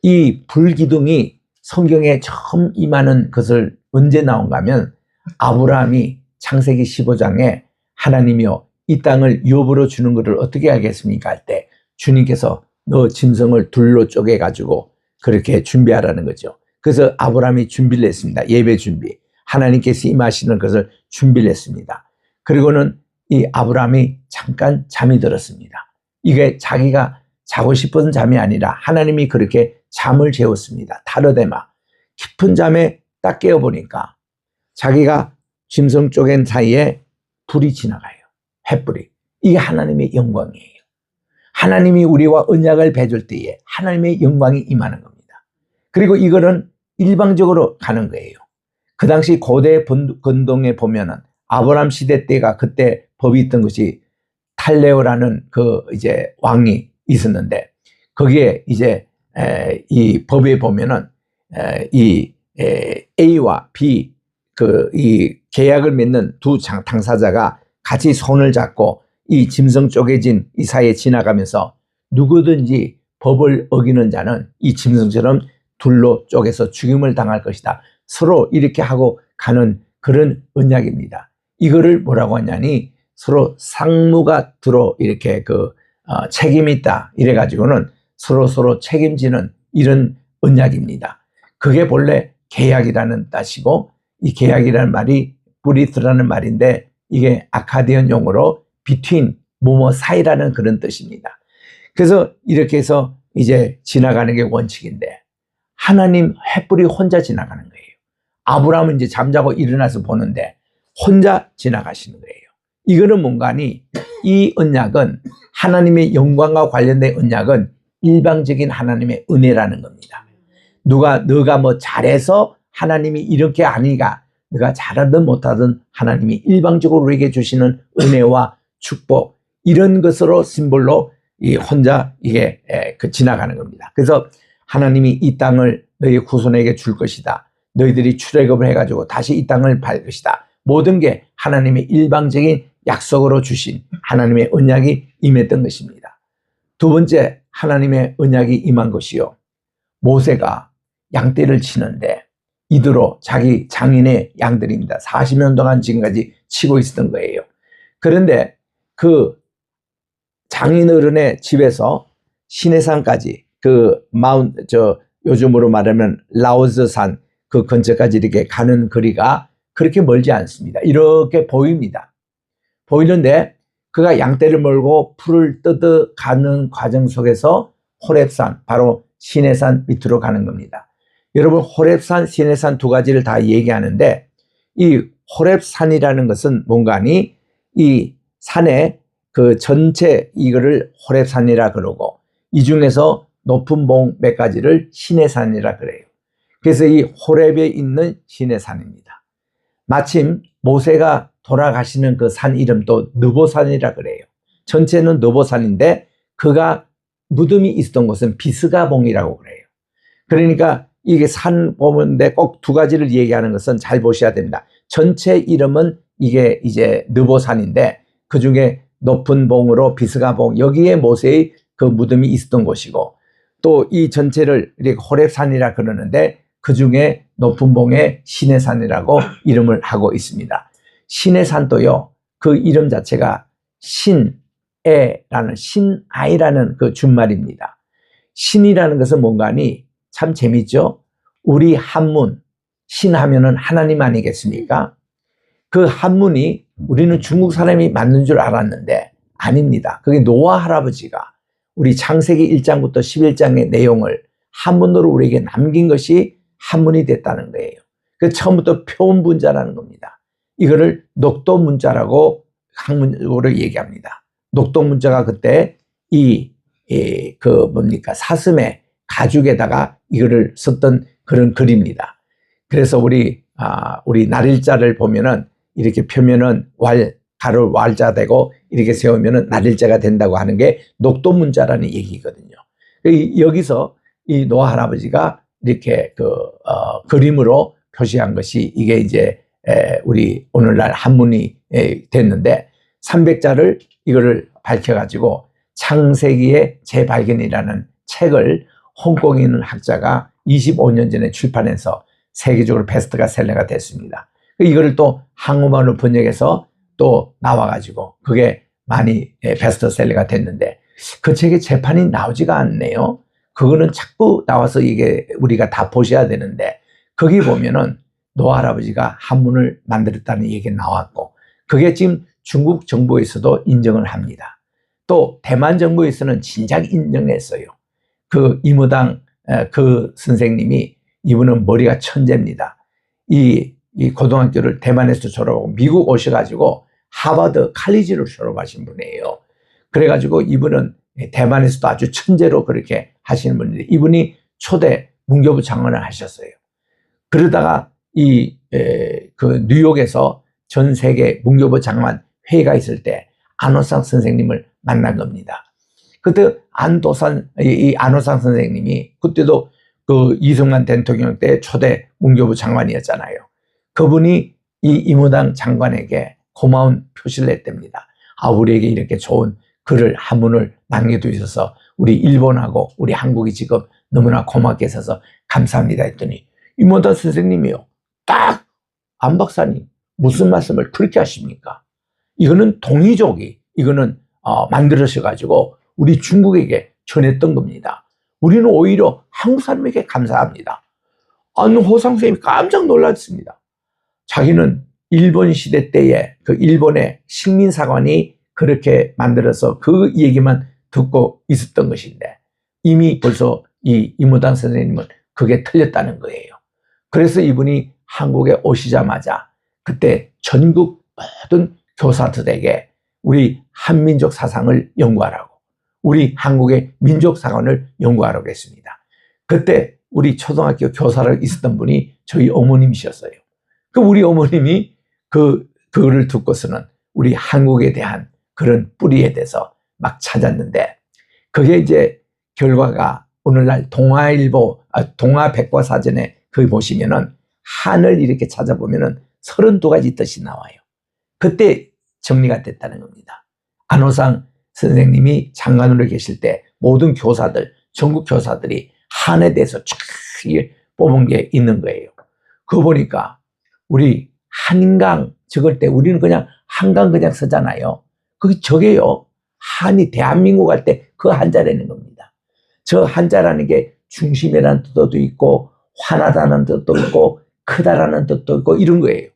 이 불기둥이 성경에 처음 임하는 것을 언제 나온가 하면 아브라함이 창세기 15장에 하나님이여 이 땅을 유업으로 주는 것을 어떻게 하겠습니까 할 때 주님께서 너 짐승을 둘로 쪼개 가지고 그렇게 준비하라는 거죠. 그래서 아브라함이 준비를 했습니다. 예배 준비. 하나님께서 임하시는 것을 준비를 했습니다. 그리고는 이 아브라함이 잠깐 잠이 들었습니다. 이게 자기가 자고 싶은 잠이 아니라 하나님이 그렇게 잠을 재웠습니다. 타르데마. 깊은 잠에 딱 깨어보니까 자기가 짐승 쪼갠 사이에 불이 지나가요. 횃불이. 이게 하나님의 영광이에요. 하나님이 우리와 언약을 맺을 때에 하나님의 영광이 임하는 겁니다. 그리고 이거는 일방적으로 가는 거예요. 그 당시 고대 건동에 보면은 아브라함 시대 때가 그때 법이 있던 것이 탈레오라는 그 이제 왕이 있었는데 거기에 이제 이 법에 보면은 이 A와 B 이 계약을 맺는 두 당사자가 같이 손을 잡고 이 짐승 쪼개진 이 사이에 지나가면서 누구든지 법을 어기는 자는 이 짐승처럼 둘로 쪼개서 죽임을 당할 것이다. 서로 이렇게 하고 가는 그런 언약입니다. 이거를 뭐라고 하냐니 서로 상무가 들어 이렇게 책임이 있다. 이래가지고는 서로 책임지는 이런 언약입니다. 그게 본래 계약이라는 뜻이고 이 계약이라는 말이 브리스라는 말인데 이게 아카디언 용어로 between 뭐뭐 사이라는 그런 뜻입니다. 그래서 이렇게 해서 이제 지나가는 게 원칙인데 하나님 횃불이 혼자 지나가는 거예요. 아브라함은 이제 잠자고 일어나서 보는데 혼자 지나가시는 거예요. 이거는 뭔가니 이 언약은 하나님의 영광과 관련된 언약은 일방적인 하나님의 은혜라는 겁니다. 너가 뭐 잘해서 하나님이 이렇게 아니가 너가 잘하든 못하든 하나님이 일방적으로 우리에게 주시는 은혜와 축복 이런 것으로 심볼로 이 혼자 이게 지나가는 겁니다. 그래서 하나님이 이 땅을 너희 후손에게 줄 것이다. 너희들이 출애굽을 해가지고 다시 이 땅을 밟을 것이다. 모든 게 하나님의 일방적인 약속으로 주신 하나님의 언약이 임했던 것입니다. 두 번째 하나님의 언약이 임한 것이요. 모세가 양떼를 치는데 이대로 자기 장인의 양들입니다. 40년 동안 지금까지 치고 있었던 거예요. 그런데 그 장인어른의 집에서 시내산까지 요즘으로 말하면 라오스산 그 근처까지 이렇게 가는 거리가 그렇게 멀지 않습니다. 이렇게 보입니다. 보이는데 그가 양떼를 몰고 풀을 뜯어 가는 과정 속에서 호렙산, 바로 시내산 밑으로 가는 겁니다. 여러분 호렙산, 시내산 두 가지를 다 얘기하는데 이 호렙산이라는 것은 뭔가니 이 산의 그 전체 이거를 호렙산이라 그러고 이 중에서 높은 봉 몇 가지를 시내산이라 그래요. 그래서 이 호렙에 있는 시내산입니다. 마침 모세가 돌아가시는 그 산 이름도 느보산이라 그래요. 전체는 느보산인데 그가 무덤이 있었던 곳은 비스가봉이라고 그래요. 그러니까 이게 산 보는데 꼭 두 가지를 얘기하는 것은 잘 보셔야 됩니다. 전체 이름은 이게 이제 느보산인데 그 중에 높은 봉으로 비스가봉 여기에 모세의 그 무덤이 있었던 곳이고 또 이 전체를 이렇게 호렙산이라 그러는데 그 중에 높은 봉에 시내산이라고 이름을 하고 있습니다. 시내산도요, 그 이름 자체가 신애라는 신아이라는 그 준말입니다. 신이라는 것은 뭔가니 참 재밌죠? 우리 한문, 신하면은 하나님 아니겠습니까? 그 한문이 우리는 중국 사람이 맞는 줄 알았는데 아닙니다. 그게 노아 할아버지가 우리 창세기 1장부터 11장의 내용을 한문으로 우리에게 남긴 것이 한문이 됐다는 거예요. 그 처음부터 표음분자라는 겁니다. 이거를 녹도문자라고 학문으로 얘기합니다. 녹도문자가 그때 사슴의 가죽에다가 이거를 썼던 그런 글입니다. 그래서 우리 날일자를 보면은 이렇게 펴면은 가로 R자 되고 이렇게 세우면은 날일자가 된다고 하는 게 녹도문자라는 얘기거든요. 여기서 이 노아 할아버지가 이렇게 그림으로 표시한 것이 이게 이제 우리 오늘날 한문이 됐는데 300자를 이거를 밝혀가지고 창세기의 재발견이라는 책을 홍콩에 있는 학자가 25년 전에 출판해서 세계적으로 베스트셀러가 됐습니다. 이거를 또 한국말로 번역해서 또 나와가지고 그게 많이 베스트셀러가 됐는데 그 책의 재판이 나오지가 않네요. 그거는 자꾸 나와서 이게 우리가 다 보셔야 되는데 거기 보면은 노아 할아버지가 한문을 만들었다는 얘기가 나왔고 그게 지금 중국 정부에서도 인정을 합니다. 또 대만 정부에서는 진작 인정했어요. 그 이무당 그 선생님이 이분은 머리가 천재입니다. 이 고등학교를 대만에서 졸업하고 미국 오셔가지고 하버드 칼리지로 졸업하신 분이에요. 그래가지고 이분은 대만에서도 아주 천재로 그렇게 하시는 분인데 이분이 초대 문교부 장관을 하셨어요. 그러다가 그 뉴욕에서 전 세계 문교부 장관 회의가 있을 때 안호상 선생님을 만난 겁니다. 그때 안호상 선생님이 그때도 그 이승만 대통령 때 초대 문교부 장관이었잖아요. 그분이 이 이무당 장관에게 고마운 표시를 했답니다. 우리에게 이렇게 좋은 글을 한문을 남겨두셔서 우리 일본하고 우리 한국이 지금 너무나 고맙게 있어서 감사합니다 했더니 이무당 선생님이요. 딱 안 박사님 무슨 말씀을 그렇게 하십니까? 이거는 동이족이 이거는 만들어셔가지고 우리 중국에게 전했던 겁니다. 우리는 오히려 한국 사람에게 감사합니다. 안호상 선생님이 깜짝 놀랐습니다. 자기는 일본 시대 때에 그 일본의 식민사관이 그렇게 만들어서 그 얘기만 듣고 있었던 것인데 이미 벌써 이 이무당 선생님은 그게 틀렸다는 거예요. 그래서 이분이 한국에 오시자마자 그때 전국 모든 교사들에게 우리 한민족 사상을 연구하라고 우리 한국의 민족사관을 연구하라고 했습니다. 그때 우리 초등학교 교사를 있었던 분이 저희 어머님이셨어요. 그 우리 어머님이 그거를 듣고서는 우리 한국에 대한 그런 뿌리에 대해서 막 찾았는데 그게 이제 결과가 오늘날 동아백과사전에 거기 보시면은 한을 이렇게 찾아보면은 32가지 뜻이 나와요. 그때 정리가 됐다는 겁니다. 안호상 선생님이 장관으로 계실 때 모든 교사들, 전국 교사들이 한에 대해서 쫙 뽑은 게 있는 거예요. 그거 보니까 우리 한강 적을 때 우리는 그냥 한강 그냥 쓰잖아요. 저게요. 한이 대한민국 할 때 그 한자라는 겁니다. 저 한자라는 게 중심이라는 뜻도 있고 환하다는 뜻도 있고 크다라는 뜻도 있고 이런 거예요.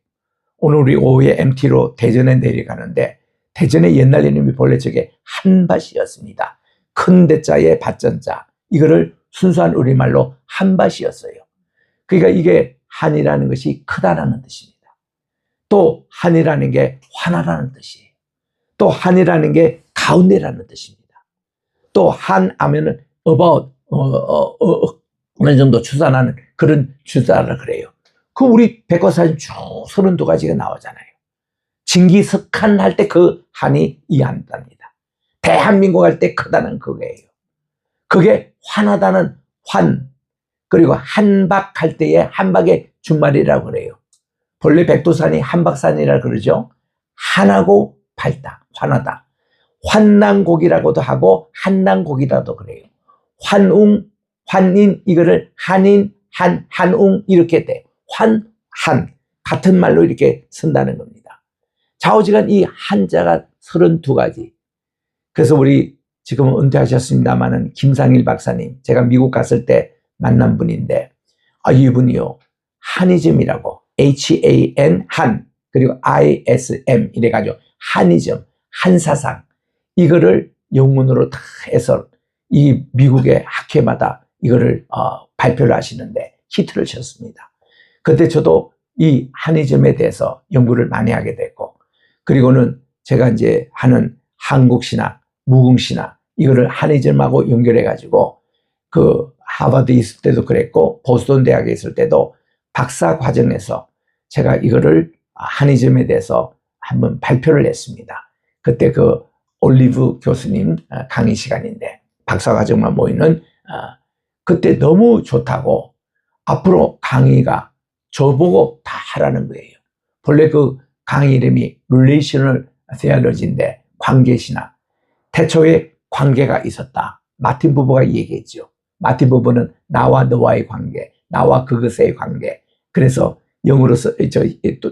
오늘 우리 오후에 MT로 대전에 내려가는데 대전의 옛날 이름이 본래 저게 한밭이었습니다. 큰 대자에 밭전자 이거를 순수한 우리말로 한밭이었어요. 그러니까 이게 한이라는 것이 크다라는 뜻입니다. 또 한이라는 게 환하라는 뜻이에요. 또 한이라는 게 가운데라는 뜻입니다. 또 한 하면은 about 어느 정도 추산하는 그런 주자라 그래요. 그 우리 백과사전 쭉 32가지가 나오잖아요. 징기스칸 할 때 그 한이 이해한답니다. 대한민국 할 때 크다는 그거예요. 그게 환하다는 환, 그리고 한박 할 때의 한박의 준말이라고 그래요. 본래 백두산이 한박산이라 그러죠. 한하고 밝다, 환하다. 환난곡이라고도 하고 한난곡이라도 그래요. 환웅, 환인 이거를 한인, 한웅 이렇게 돼. 한 같은 말로 이렇게 쓴다는 겁니다. 좌우지간 이 한자가 32가지. 그래서 우리 지금 은퇴하셨습니다마는 김상일 박사님, 제가 미국 갔을 때 만난 분인데 이분이요 한이즘이라고 HAN 한 그리고 ISM 이래가지고 한이즘, 한사상 이거를 영문으로 다 해서 이 미국의 학회마다 이거를 발표를 하시는데 히트를 쳤습니다. 그때 저도 이 한이즘에 대해서 연구를 많이 하게 됐고 그리고는 제가 이제 하는 한국신학, 무궁신학 이거를 한이즘하고 연결해 가지고 그 하버드 있을 때도 그랬고 보스턴 대학에 있을 때도 박사 과정에서 제가 이거를 한이즘에 대해서 한번 발표를 했습니다. 그때 그 올리브 교수님 강의 시간인데 박사과정만 모이는 그때 너무 좋다고 앞으로 강의가 저보고 다 하라는 거예요. 본래 그 강의 이름이 Relational Theology인데 관계신학. 태초에 관계가 있었다. 마틴 부부가 얘기했죠. 마틴 부부는 나와 너와의 관계, 나와 그것의 관계. 그래서 영어로서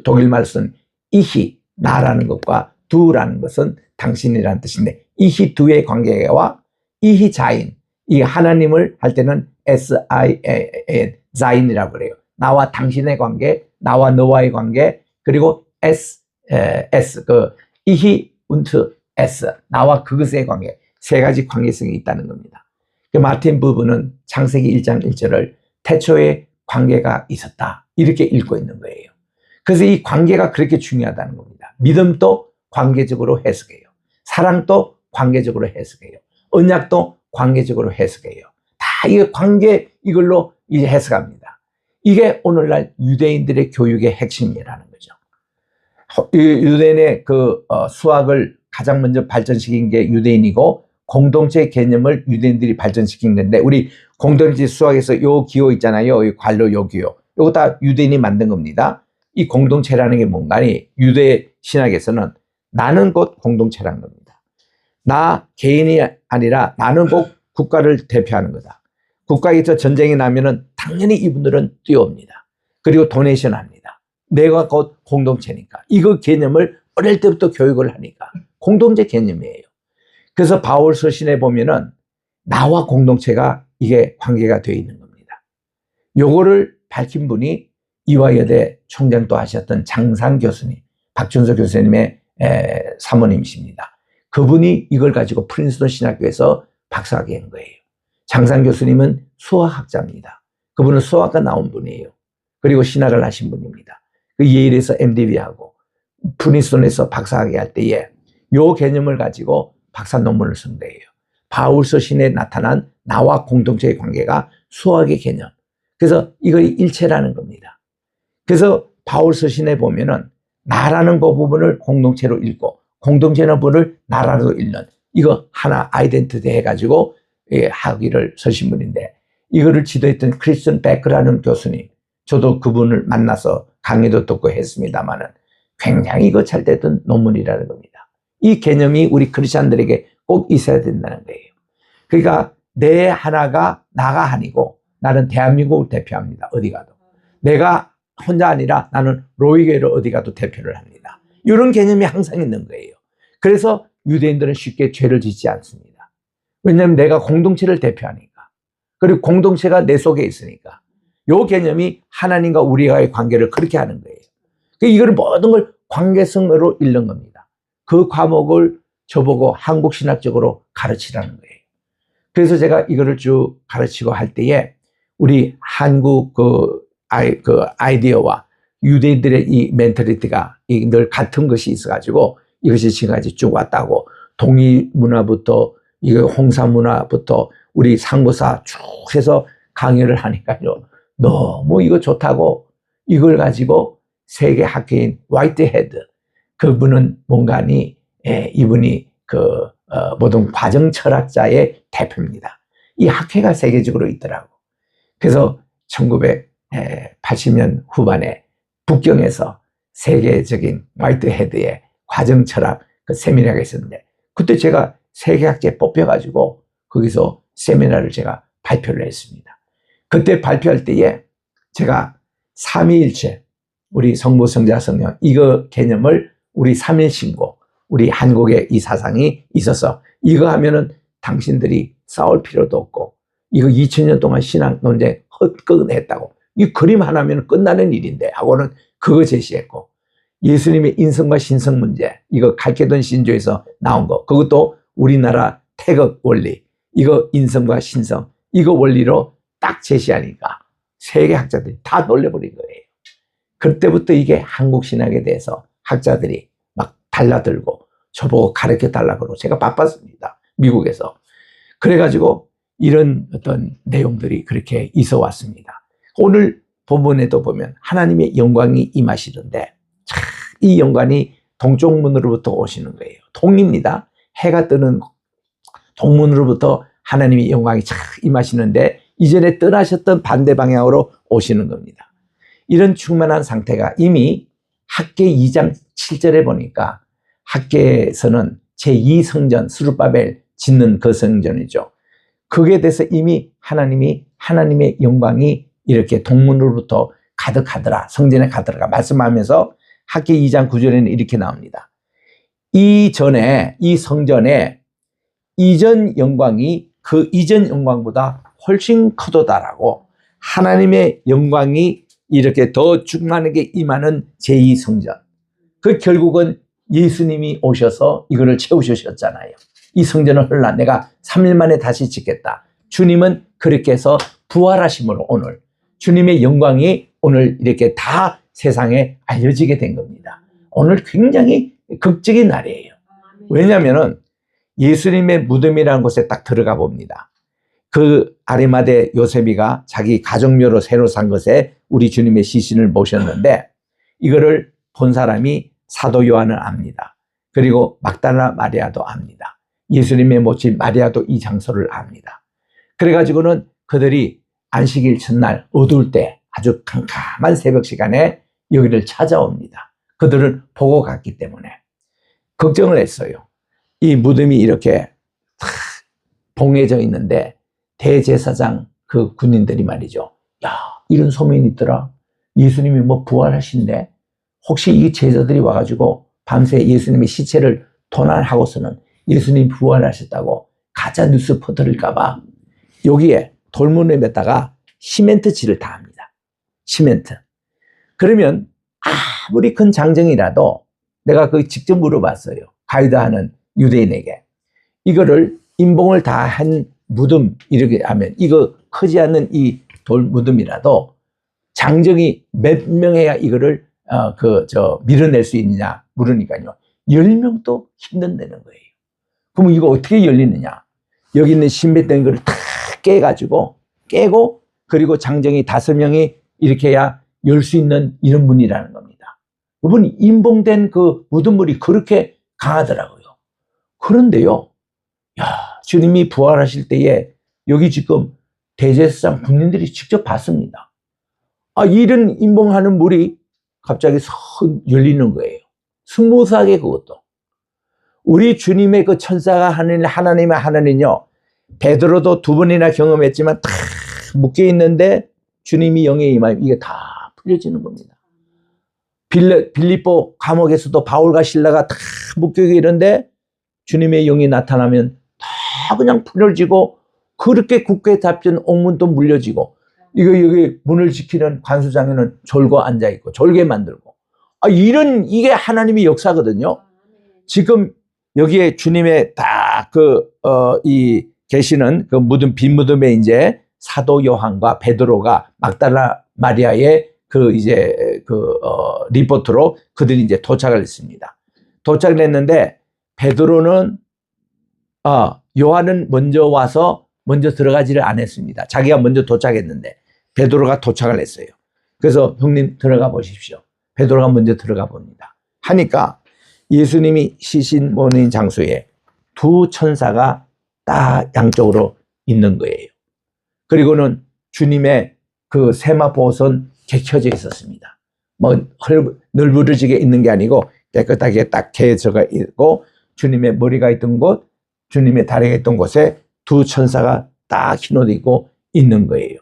독일말 쓴 이히 나라는 것과 두라는 것은 당신이라는 뜻인데 이히 두의 관계와 이히 자인, 이 하나님을 할 때는 S-I-A-N, 자인이라고 그래요. 나와 당신의 관계, 나와 너와의 관계, 그리고 이히 운트 S, 나와 그것의 관계, 세 가지 관계성이 있다는 겁니다. 그 마틴 부부는 창세기 1장 1절을 태초에 관계가 있었다 이렇게 읽고 있는 거예요. 그래서 이 관계가 그렇게 중요하다는 겁니다. 믿음도 관계적으로 해석해요. 사랑도 관계적으로 해석해요. 언약도 관계적으로 해석해요. 다 이게 관계 이걸로 이제 해석합니다. 이게 오늘날 유대인들의 교육의 핵심이라는 거죠. 유대인의 수학을 가장 먼저 발전시킨 게 유대인이고 공동체 개념을 유대인들이 발전시킨 건데 우리 공동체 수학에서 요 기호 있잖아요. 이 괄호 요 기호. 요거 다 유대인이 만든 겁니다. 이 공동체라는 게 뭔가니 유대 신학에서는 나는 곧 공동체라는 겁니다. 나 개인이 아니라 나는 곧 국가를 대표하는 거다. 국가에서 전쟁이 나면은 당연히 이분들은 뛰어옵니다. 그리고 도네이션 합니다. 내가 곧 공동체니까. 이거 개념을 어릴 때부터 교육을 하니까 공동체 개념이에요. 그래서 바울 서신에 보면은 나와 공동체가 이게 관계가 되어 있는 겁니다. 요거를 밝힌 분이 이화여대 총장도 하셨던 장상 교수님, 박준서 교수님의 사모님이십니다. 그분이 이걸 가지고 프린스턴 신학교에서 박사학위 한 거예요. 장상 교수님은 수학학자입니다. 그분은 수학과 나온 분이에요. 그리고 신학을 하신 분입니다. 그 예일에서 MDB하고 프린스턴에서 박사학위 할 때에 요 개념을 가지고 박사 논문을 쓴 거예요. 바울 서신에 나타난 나와 공동체의 관계가 수학의 개념. 그래서 이걸 일체라는 겁니다. 그래서 바울 서신에 보면은 나라는 그 부분을 공동체로 읽고 공동체는 부분을 나라로 읽는 이거 하나 아이덴티티 해가지고 학위를 서신 분인데 이거를 지도했던 크리스천 베크라는 교수님, 저도 그분을 만나서 강의도 듣고 했습니다만은 굉장히 이거 잘 됐던 논문이라는 겁니다. 이 개념이 우리 크리스천들에게 꼭 있어야 된다는 거예요. 그러니까 내 하나가 나가 아니고 나는 대한민국을 대표합니다. 어디 가도. 내가 혼자 아니라 나는 로이교회를 어디 가도 대표를 합니다. 이런 개념이 항상 있는 거예요. 그래서 유대인들은 쉽게 죄를 짓지 않습니다. 왜냐하면 내가 공동체를 대표하니까. 그리고 공동체가 내 속에 있으니까. 이 개념이 하나님과 우리와의 관계를 그렇게 하는 거예요. 이걸 모든 걸 관계성으로 읽는 겁니다. 그 과목을 저보고 한국신학적으로 가르치라는 거예요. 그래서 제가 이거를 쭉 가르치고 할 때에 우리 한국 아이디어와 유대인들의 이 멘탈리티가 늘 같은 것이 있어가지고 이것이 지금까지 쭉 왔다고 동이 문화부터 이거 홍사 문화부터 우리 상고사 쭉 해서 강의를 하니까요. 너무 이거 좋다고 이걸 가지고 세계 학회인 화이트헤드 그분은 뭔가니 이분이 모든 과정 철학자의 대표입니다. 이 학회가 세계적으로 있더라고. 그래서 1980년 후반에 북경에서 세계적인 화이트헤드의 과정 철학 그 세미나가 있었는데 그때 제가 세계학제에 뽑혀가지고 거기서 세미나를 제가 발표를 했습니다. 그때 발표할 때에 제가 삼위일체 우리 성부 성자 성령 이거 개념을 우리 삼일신고 우리 한국의 이 사상이 있어서 이거 하면은 당신들이 싸울 필요도 없고 이거 2000년 동안 신앙 논쟁 헛것냈다고 이 그림 하나면 끝나는 일인데 하고는 그거 제시했고 예수님의 인성과 신성 문제 이거 갈케돈 신조에서 나온 거 그것도 우리나라 태극 원리 이거 인성과 신성 이거 원리로 딱 제시하니까 세계 학자들이 다 놀래버린 거예요. 그때부터 이게 한국 신학에 대해서 학자들이 막 달라들고 저보고 가르쳐 달라고 그러고 제가 바빴습니다. 미국에서. 그래가지고 이런 어떤 내용들이 그렇게 있어 왔습니다. 오늘 본문에도 보면 하나님의 영광이 임하시던데 이 영광이 동쪽 문으로부터 오시는 거예요. 동입니다. 해가 뜨는 동문으로부터 하나님의 영광이 착 임하시는데 이전에 떠나셨던 반대 방향으로 오시는 겁니다. 이런 충만한 상태가 이미 학계 2장 7절에 보니까 학계에서는 제2성전 스룹바벨 짓는 그 성전이죠. 거기에 대해서 이미 하나님의 영광이 이렇게 동문으로부터 가득하더라, 성전에 가더라 말씀하면서 학계 2장 9절에는 이렇게 나옵니다. 이 성전에 이전 영광이 그 이전 영광보다 훨씬 크도다라고, 하나님의 영광이 이렇게 더 충만하게 임하는 제2성전. 그 결국은 예수님이 오셔서 이거를 채우셨잖아요. 이 성전을 헐라 내가 3일 만에 다시 짓겠다. 주님은 그렇게 해서 부활하심으로 오늘 주님의 영광이 오늘 이렇게 다 세상에 알려지게 된 겁니다. 오늘 굉장히 극적인 날이에요. 왜냐하면 예수님의 무덤이라는 곳에 딱 들어가 봅니다. 그 아리마대 요셉이가 자기 가정묘로 새로 산 것에 우리 주님의 시신을 모셨는데 이거를 본 사람이 사도 요한을 압니다. 그리고 막달라 마리아도 압니다. 예수님의 모친 마리아도 이 장소를 압니다. 그래가지고는 그들이 안식일 첫날 어두울 때 아주 캄캄한 새벽 시간에 여기를 찾아옵니다. 그들을 보고 갔기 때문에 걱정을 했어요. 이 무덤이 이렇게 탁 봉해져 있는데 대제사장 그 군인들이 말이죠. 야, 이런 소문이 있더라. 예수님이 뭐 부활하신대. 혹시 이 제자들이 와가지고 밤새 예수님의 시체를 도난하고서는 예수님 부활하셨다고 가짜 뉴스 퍼뜨릴까봐 여기에 돌무덤에다가 시멘트칠을 다 합니다. 시멘트. 그러면 아무리 큰 장정이라도 내가 그 직접 물어봤어요. 가이드하는 유대인에게. 이거를 인봉을 다 한 무덤 이렇게 하면 이거 크지 않는 이 돌 무덤이라도 장정이 몇 명해야 이거를 밀어낼 수 있느냐 물으니까요. 10명도 힘든다는 거예요. 그럼 이거 어떻게 열리느냐? 여기 있는 신뱉던 거를 다 깨고 그리고 장정이 5명이 이렇게 해야 열 수 있는 이런 문이라는 겁니다. 이번 인봉된 그 무덤물이 그렇게 강하더라고요. 그런데요, 야, 주님이 부활하실 때에 여기 지금 대제사장 군인들이 직접 봤습니다. 이런 인봉하는 물이 갑자기 열리는 거예요. 스무스하게 그것도. 우리 주님의 그 천사가 하나님의 하나는요, 베드로도 2번이나 경험했지만 다 묶여 있는데 주님이 영에 임하면 이게 다 풀려지는 겁니다. 빌립보 감옥에서도 바울과 실라가 다 묶여 있는데 주님의 영이 나타나면 다 그냥 풀려지고 그렇게 굳게 잡힌 옥문도 물려지고 여기 문을 지키는 관수장에는 졸고 앉아있고 졸게 만들고 이게 하나님의 역사거든요. 지금 여기에 주님의 이 계시는 그 무덤, 빈 무덤에 이제 사도 요한과 베드로가 막달라 마리아의 리포트로 그들이 이제 도착을 했습니다. 도착을 했는데 베드로는 요한은 먼저 와서 먼저 들어가지를 않았습니다. 자기가 먼저 도착했는데 베드로가 도착을 했어요. 그래서 형님 들어가 보십시오. 베드로가 먼저 들어가 봅니다. 하니까 예수님이 시신 모는 장소에 2 천사가 딱 양쪽으로 있는 거예요. 그리고는 주님의 그 세마포옷은 개켜져 있었습니다. 뭐 널브러지게 있는 게 아니고 깨끗하게 딱 개져가 있고 주님의 머리가 있던 곳, 주님의 다리가 있던 곳에 2 천사가 딱 흰 옷 입고 있는 거예요.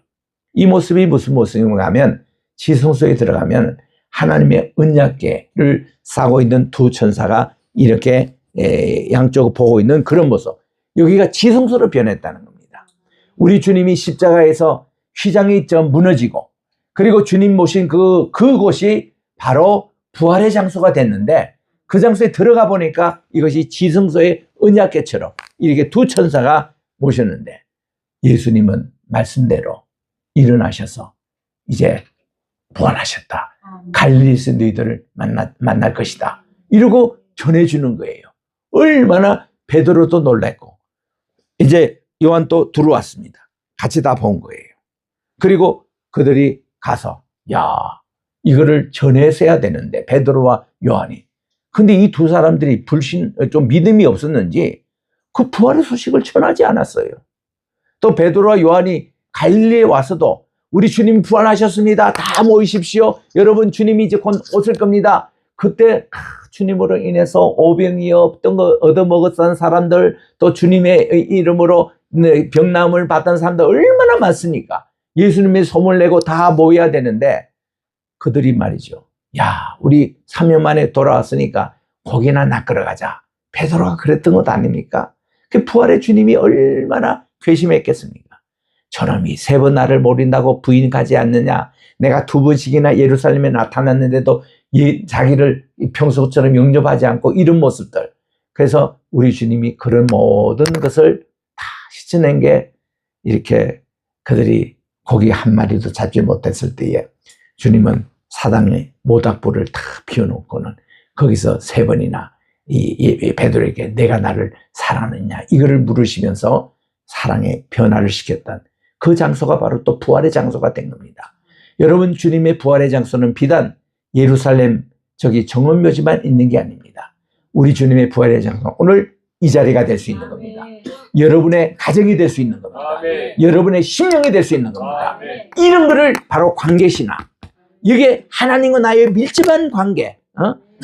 이 모습이 무슨 모습인가 하면 지성소에 들어가면 하나님의 언약궤를 싸고 있는 2 천사가 이렇게 양쪽을 보고 있는 그런 모습. 여기가 지성소로 변했다는 겁니다. 우리 주님이 십자가에서 휘장이 무너지고 그리고 주님 모신 그곳이 바로 부활의 장소가 됐는데 그 장소에 들어가 보니까 이것이 지성소의 언약궤처럼 이렇게 2 천사가 모셨는데 예수님은 말씀대로 일어나셔서 이제 부활하셨다. 갈릴리에서 너희들을 만날 것이다. 이러고 전해주는 거예요. 얼마나 베드로도 놀랐고 이제 요한도 들어왔습니다. 같이 다 본 거예요. 그리고 그들이 가서 이거를 전해서야 되는데 베드로와 요한이 근데 이 두 사람들이 좀 믿음이 없었는지 그 부활의 소식을 전하지 않았어요. 또 베드로와 요한이 갈릴리에 와서도 우리 주님 부활하셨습니다. 다 모이십시오. 여러분 주님이 이제 곧 오실 겁니다. 그때 주님으로 인해서 오병이어 어떤 거 얻어먹었던 사람들, 또 주님의 이름으로 병나음을 받던 사람들 얼마나 많습니까? 예수님의 소문을 내고 다 모여야 되는데 그들이 말이죠. 야, 우리 3년 만에 돌아왔으니까 고기나 낚으러 가자. 베드로가 그랬던 것 아닙니까? 그 부활의 주님이 얼마나 괘씸했겠습니까? 저놈이 3번 나를 모른다고 부인하지 않느냐. 내가 2번씩이나 예루살렘에 나타났는데도 자기를 평소처럼 영접하지 않고 이런 모습들. 그래서 우리 주님이 그런 모든 것을 다 씻어낸 게 이렇게 그들이 고기 한 마리도 잡지 못했을 때에 주님은 사당의 모닥불을 다 피워놓고는 거기서 3번이나 이 베드로에게 내가 나를 사랑하느냐 이거를 물으시면서 사랑의 변화를 시켰던 그 장소가 바로 또 부활의 장소가 된 겁니다. 여러분 주님의 부활의 장소는 비단 예루살렘 저기 정원묘지만 있는 게 아닙니다. 우리 주님의 부활의 장소 오늘 이 자리가 될 수 있는 겁니다. 여러분의 가정이 될 수 있는 겁니다. 여러분의 심령이 될 수 있는 겁니다. 이런 거를 바로 관계시나 이게 하나님과 나의 밀접한 관계,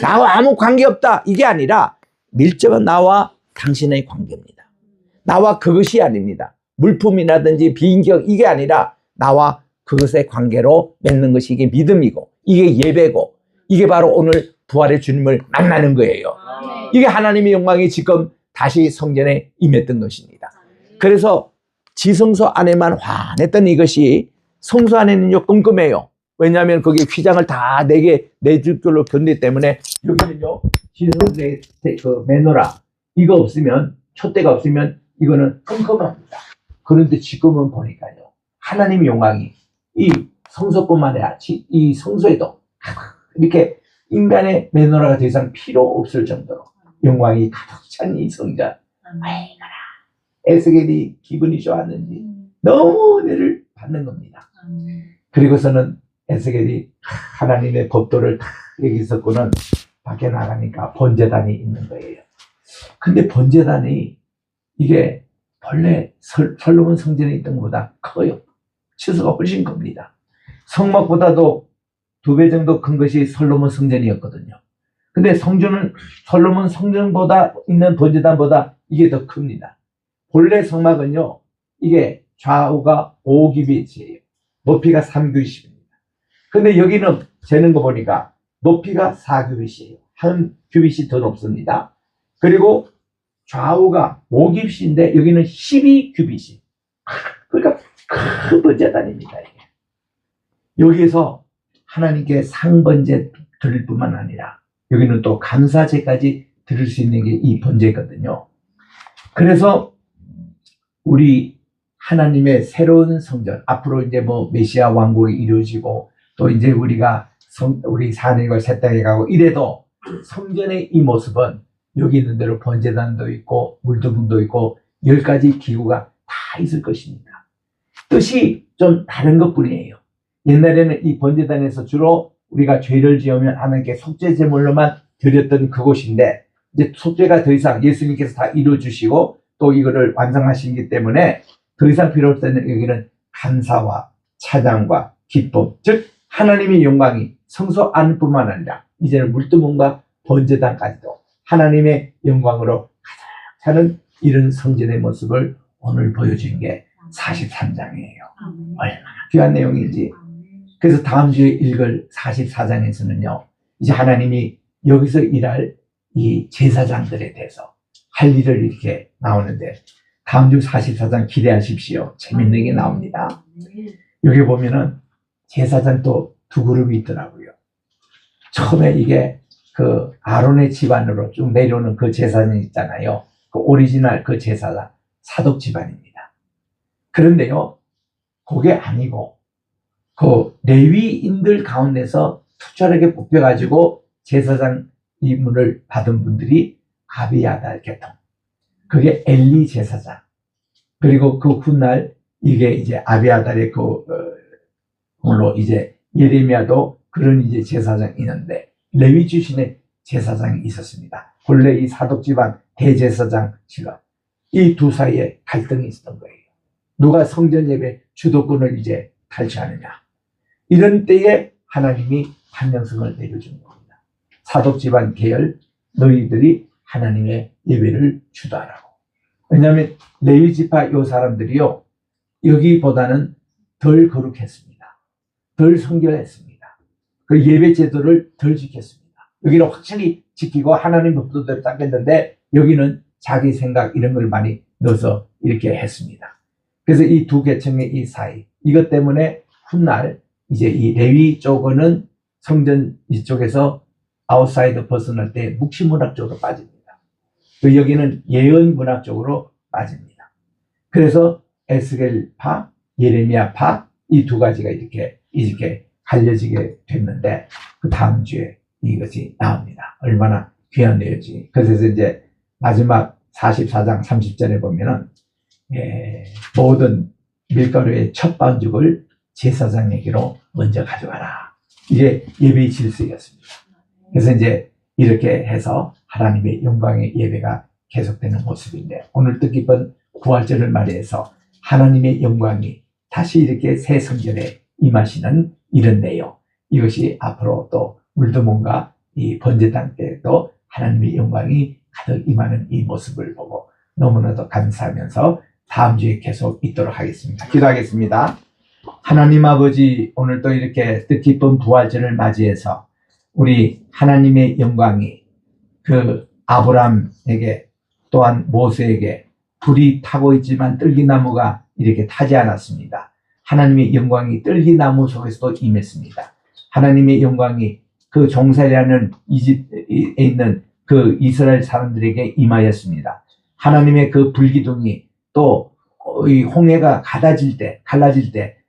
나와 아무 관계없다 이게 아니라 밀접한 나와 당신의 관계입니다. 나와 그것이 아닙니다. 물품이라든지 비인격 이게 아니라 나와 그것의 관계로 맺는 것이 이게 믿음이고 이게 예배고 이게 바로 오늘 부활의 주님을 만나는 거예요. 이게 하나님의 영광이 지금 다시 성전에 임했던 것입니다. 그래서 지성소 안에만 환했던 이것이 성소 안에는요 끔끔해요. 왜냐하면 거기 휘장을 다 4개 내줄 걸로 견디 때문에 여기는요 지성소의 그 메노라 이거 없으면 촛대가 없으면 이거는 끔끔합니다. 그런데 지금은 보니까요 하나님의 영광이 이 성소뿐만 아니라 이 성소에도 이렇게 인간의 메노라가 더 이상 필요 없을 정도로 영광이 가득 찬 이 성전. 아이고라 에스겔이 기분이 좋았는지 너무 은혜를 받는 겁니다. 그리고서는 에스겔이 하나님의 법도를 다 여기 있었고는 밖에 나가니까 번제단이 있는 거예요. 근데 번제단이 이게 본래 솔로몬 성전에 있던 것보다 커요. 치수가 훨씬 큽니다. 성막보다도 2배 정도 큰 것이 솔로몬 성전이었거든요. 근데 성전은 솔로몬 성전보다 있는 번제단보다 이게 더 큽니다. 본래 성막은요, 이게 좌우가 5규빗이에요. 높이가 3규빗입니다. 근데 여기는 재는 거 보니까 높이가 4규빗이에요. 한 규빗이 더 높습니다. 그리고 좌우가 5규빗인데 여기는 12규빗이. 그러니까 큰 번제단입니다. 이게. 여기에서 하나님께 상번제 드릴 뿐만 아니라 여기는 또 감사제까지 드릴 수 있는 게 이 번제거든요. 그래서 우리 하나님의 새로운 성전, 앞으로 이제 뭐 메시아 왕국이 이루어지고 또 이제 우리가 우리 사내과 새 땅에 가고 이래도 성전의 이 모습은 여기 있는 대로 번제단도 있고 물두멍도 있고 10가지 기구가 다 있을 것입니다. 뜻이 좀 다른 것뿐이에요. 옛날에는 이 번제단에서 주로 우리가 죄를 지으면 하나님께 속죄 제물로만 드렸던 그곳인데 이제 속죄가 더 이상 예수님께서 다 이루어주시고 또 이거를 완성하시기 때문에 더 이상 필요 없을 때는 여기는 감사와 찬양과 기쁨, 즉 하나님의 영광이 성소 안뿐만 아니라 이제는 물두멍과 번제단까지도 하나님의 영광으로 가득 차는 이런 성전의 모습을 오늘 보여준 게 43장이에요. 얼마나 귀한 내용인지. 그래서 다음 주에 읽을 44장에서는요, 이제 하나님이 여기서 일할 이 제사장들에 대해서 할 일을 이렇게 나오는데, 다음 주 44장 기대하십시오. 재밌는 게 나옵니다. 여기 보면은 제사장 또 2그룹이 있더라고요. 처음에 이게 그 아론의 집안으로 쭉 내려오는 그 제사장 있잖아요. 그 오리지널 그 제사장, 사독 집안입니다. 그런데요, 그게 아니고, 그 레위인들 가운데서 특별하게 뽑혀가지고 제사장 임무를 받은 분들이 아비아달 계통. 그게 엘리 제사장. 그리고 그 훗날 이게 이제 아비아달의 물로 이제 예레미야도 그런 이제 제사장이 있는데 레위 출신의 제사장이 있었습니다. 본래 이 사독 집안 대제사장 직업, 이 두 사이에 갈등이 있었던 거예요. 누가 성전 예배 주도권을 이제 탈취하느냐. 이런 때에 하나님이 한영성을 내려준 겁니다. 사독 집안 계열, 너희들이 하나님의 예배를 주도하라고. 왜냐하면 레위 지파 요 사람들이요, 여기보다는 덜 거룩했습니다. 덜 성결했습니다. 그 예배 제도를 덜 지켰습니다. 여기는 확실히 지키고 하나님 법도대로 닦겠는데, 여기는 자기 생각 이런 걸 많이 넣어서 이렇게 했습니다. 그래서 이 두 계층의 이 사이, 이것 때문에 훗날 이제 이 레위 쪽은 성전 이쪽에서 아웃사이드 벗어날 때 묵시문학 쪽으로 빠집니다. 그 여기는 예언문학 쪽으로 빠집니다. 그래서 에스겔파, 예레미야파, 이 두 가지가 이렇게 갈려지게 됐는데, 그 다음 주에 이것이 나옵니다. 얼마나 귀한 내용이지. 그래서 이제 마지막 44장 30절에 보면은, 모든 밀가루의 첫 반죽을 제사장에게로 먼저 가져가라. 이게 예배의 질서였습니다. 그래서 이제 이렇게 해서 하나님의 영광의 예배가 계속되는 모습인데, 오늘 뜻깊은 부활절을 맞이해서 하나님의 영광이 다시 이렇게 새 성전에 임하시는 이런 내용, 이것이 앞으로 또 물두몬과 이 번제 땅 때도 하나님의 영광이 가득 임하는 이 모습을 보고 너무나도 감사하면서 다음 주에 계속 있도록 하겠습니다. 기도하겠습니다. 하나님 아버지, 오늘 또 이렇게 뜻깊은 부활절을 맞이해서 우리 하나님의 영광이 그 아브람에게 또한 모세에게 불이 타고 있지만 뜰기나무가 이렇게 타지 않았습니다. 하나님의 영광이 뜰기나무 속에서도 임했습니다. 하나님의 영광이 그 종살이하는 이집트에 있는 그 이스라엘 사람들에게 임하였습니다. 하나님의 그 불기둥이 또 이 홍해가 갈라질 때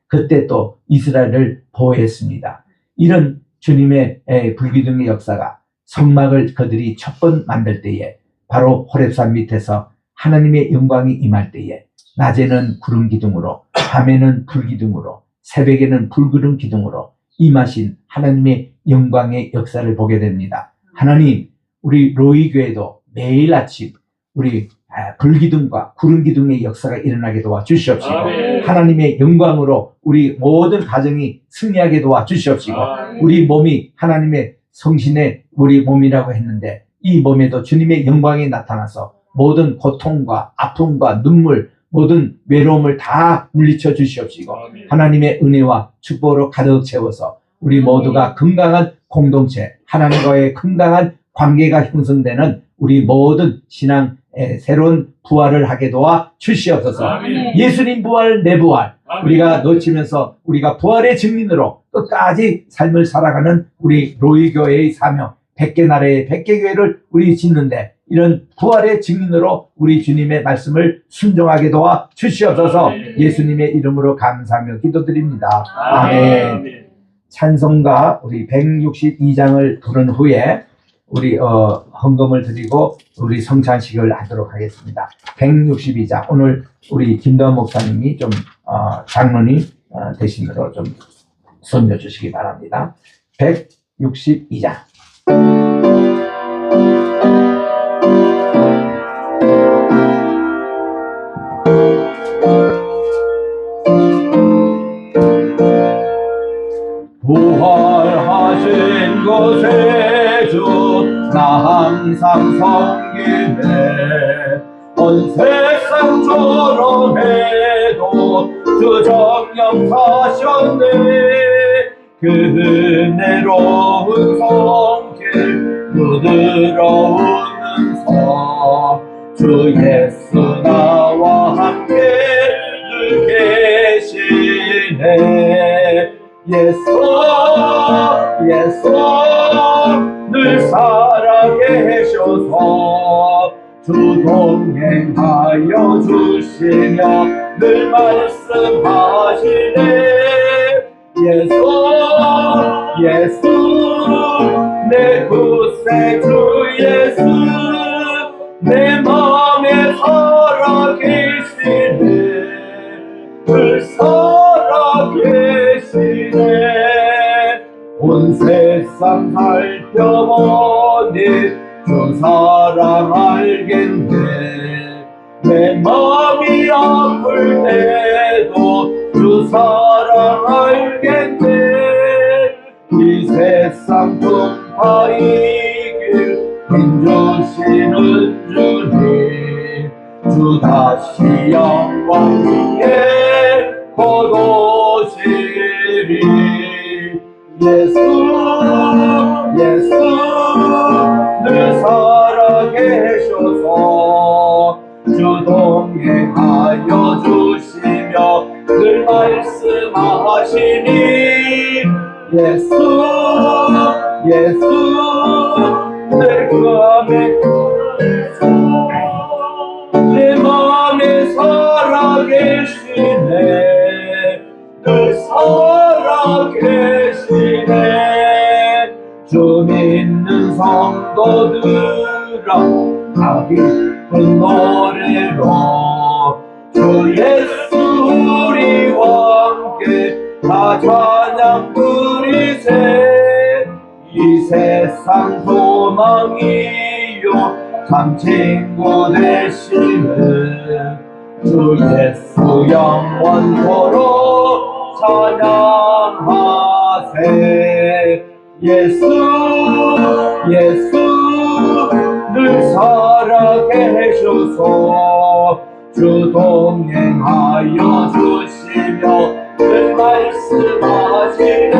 그때 또 이스라엘을 보호했습니다. 이런 주님의 불기둥의 역사가 성막을 그들이 첫 번 만들 때에 바로 호렙산 밑에서 하나님의 영광이 임할 때에 낮에는 구름 기둥으로, 밤에는 불 기둥으로, 새벽에는 불구름 기둥으로 임하신 하나님의 영광의 역사를 보게 됩니다. 하나님, 우리 로이교회도 매일 아침 우리 불기둥과 구름기둥의 역사가 일어나게 도와주시옵시고, 하나님의 영광으로 우리 모든 가정이 승리하게 도와주시옵시고, 우리 몸이 하나님의 성신의 우리 몸이라고 했는데 이 몸에도 주님의 영광이 나타나서 모든 고통과 아픔과 눈물, 모든 외로움을 다 물리쳐 주시옵시고, 하나님의 은혜와 축복으로 가득 채워서 우리 모두가 건강한 공동체, 하나님과의 건강한 관계가 형성되는 우리 모든 신앙 새로운 부활을 하게 도와 주시옵소서. 예수님 부활, 내 부활, 우리가 놓치면서 우리가 부활의 증인으로 끝까지 삶을 살아가는 우리 로이교회의 사명, 100개 나라의 100개 교회를 우리 짓는데 이런 부활의 증인으로 우리 주님의 말씀을 순종하게 도와 주시옵소서. 예수님의 이름으로 감사하며 기도드립니다. 아멘. 찬송가 우리 162장을 부른 후에 우리 헌금을 드리고 우리 성찬식을 하도록 하겠습니다. 162장, 오늘 우리 김도환 목사님이 좀 장로님 대신으로 좀 선녀 주시기 바랍니다. 162장. 부활하신 것에 주 나 항상 섬기네. 온 세상 조롱해도 주 정령 사셨네. 그 은혜로운 손길 부드러우면서 주 예수 나와 함께 늘 계시네. 예수 늘 살아계셔서 주 동행하여 주시며 늘 말씀하시네. 예수 내 구세주 예수 내 맘에 살아계시네. 늘 살아계시네. 온 세상 살펴보니 보니 주 사랑 알겠네. 내 마음이 아플 때도 주 사랑 알겠네. 이 세상 tum파이길 힘주시는 주님, 주 다시 영광 위에 거두시리. 예수 예수 늘 살아계셔서 주 동행하여 주시며 늘 말씀하시니. 예수 예수 내 내 맘에 살아계시네. 늘 살아계시네. 주 믿는 성도들아 다 기쁜 노래로 주 예수 우리와 함께 다 찬양 부리세. 이 세상 소망이요 참 친구 되시는 주 예수 영원토록 찬양하세. 예수 예수 늘 살아계셔서 주 동행하여 주시며 늘 말씀하시네.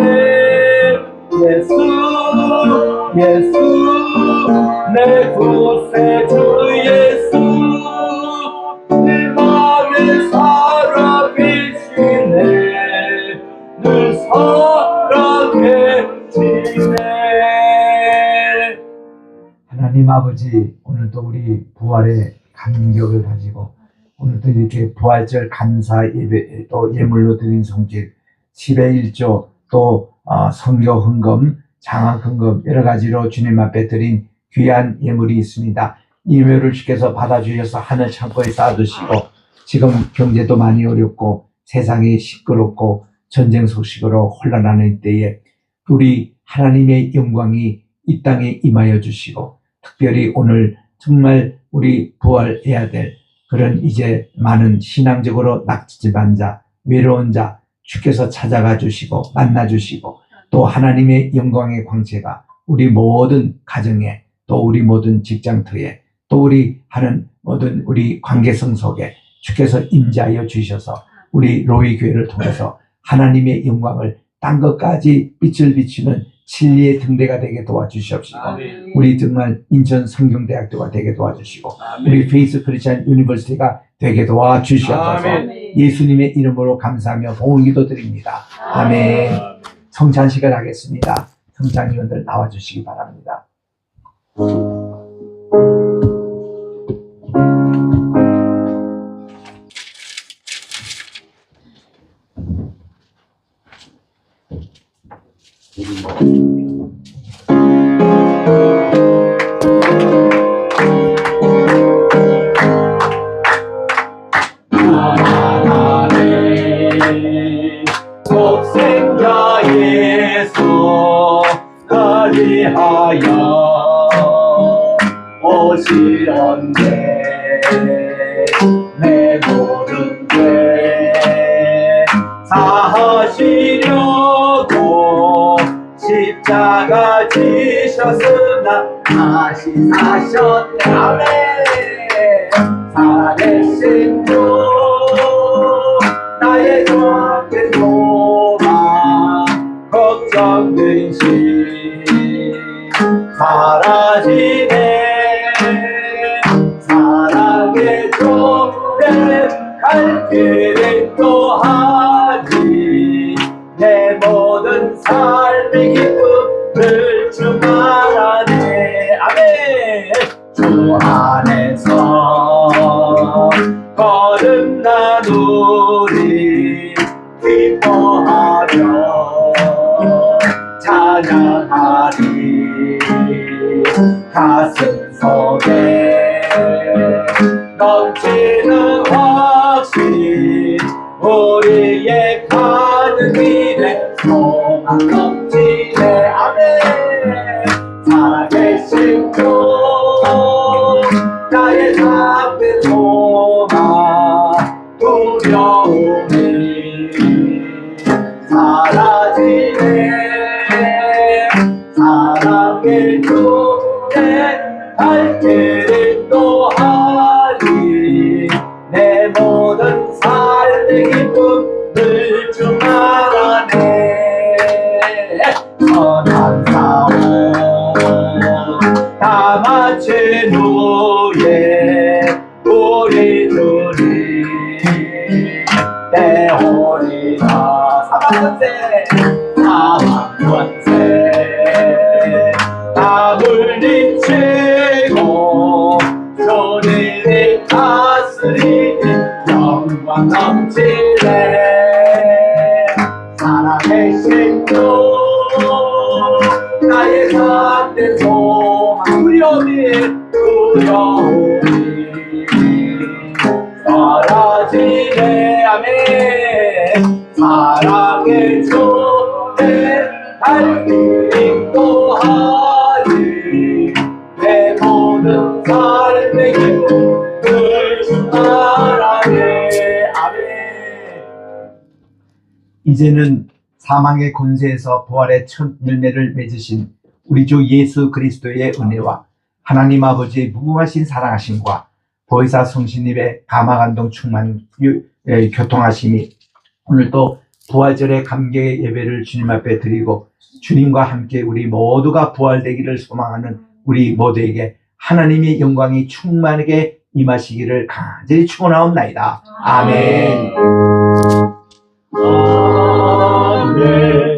예수 예수 내 구세주 예수 내 맘에 살아계시네. 늘 살아계시네. 하나님 아버지, 오늘도 우리 부활의 감격을 가지고 오늘도 이렇게 부활절 감사 예배, 또 예물로 드린 성질 10의 1조, 또 성교 헌금, 장학 헌금 여러 가지로 주님 앞에 드린 귀한 예물이 있습니다. 이 예물을 주께서 받아주셔서 하늘 창고에 쌓아두시고, 지금 경제도 많이 어렵고 세상이 시끄럽고 전쟁 소식으로 혼란하는 때에 우리 하나님의 영광이 이 땅에 임하여 주시고, 특별히 오늘 정말 우리 부활해야 될 그런 이제 많은 신앙적으로 낙지집한 자, 외로운 자 주께서 찾아가 주시고 만나 주시고, 또 하나님의 영광의 광채가 우리 모든 가정에, 또 우리 모든 직장터에, 또 우리 하는 모든 우리 관계성 속에 주께서 임재하여 주셔서 우리 로이 교회를 통해서 하나님의 영광을 땅 끝까지 빛을 비추는 진리의 등대가 되게 도와주시옵시고, 아멘. 우리 정말 인천 성경대학교가 되게 도와주시고, 아멘. 우리 페이스 크리스찬 유니버시티가 되게 도와주시옵소서. 아멘. 예수님의 이름으로 감사하며 봉헌 기도드립니다. 아멘. 성찬 시간 하겠습니다. 성찬위원들 나와주시기 바랍니다. 독생자 예수 나를 위하여 오시었네. 내 모든 죄 사하시려고 십자가 지셨으나 다시 사셨네. 아멘. 살아계신 주 나의 주된 소망 걱정된 시 사라지네. 사랑의 조대 갈 길을 또하니 내 모든 삶의 기쁨을 충만하네. 아멘. 주 안에서 거듭나누리 기뻐하며 찬양하리. 가슴 속에 넘치는 확신 우리의 가는 길에 소망 넘치네. 아멘. 살아계신 신도 나의 삶의 소망 두려움이 사라지네 사랑의 주내 갈 길을 또하니 내 모든 삶의 기쁨을 주 알아내 선한 사원 다 마친 후에 우리 둘이 내오리라 사망권세 다 물리치고 주님이 다스리니 영광 넘치네 사랑의 신도 나의 삶의 소망 두려움이 사라지네 아멘 사랑의 주내 갈 길이 또하니 내 모든 삶의 기쁨을 사랑해 아멘. 이제는 사망의 권세에서 부활의 첫 열매를 맺으신 우리 주 예수 그리스도의 은혜와 하나님 아버지의 무궁하신 사랑하심과 보혜사 성신님의 감화감동 충만 교통하심이 오늘도 부활절의 감격의 예배를 주님 앞에 드리고 주님과 함께 우리 모두가 부활되기를 소망하는 우리 모두에게 하나님의 영광이 충만하게 임하시기를 간절히 축원하옵나이다. 아멘. 아멘.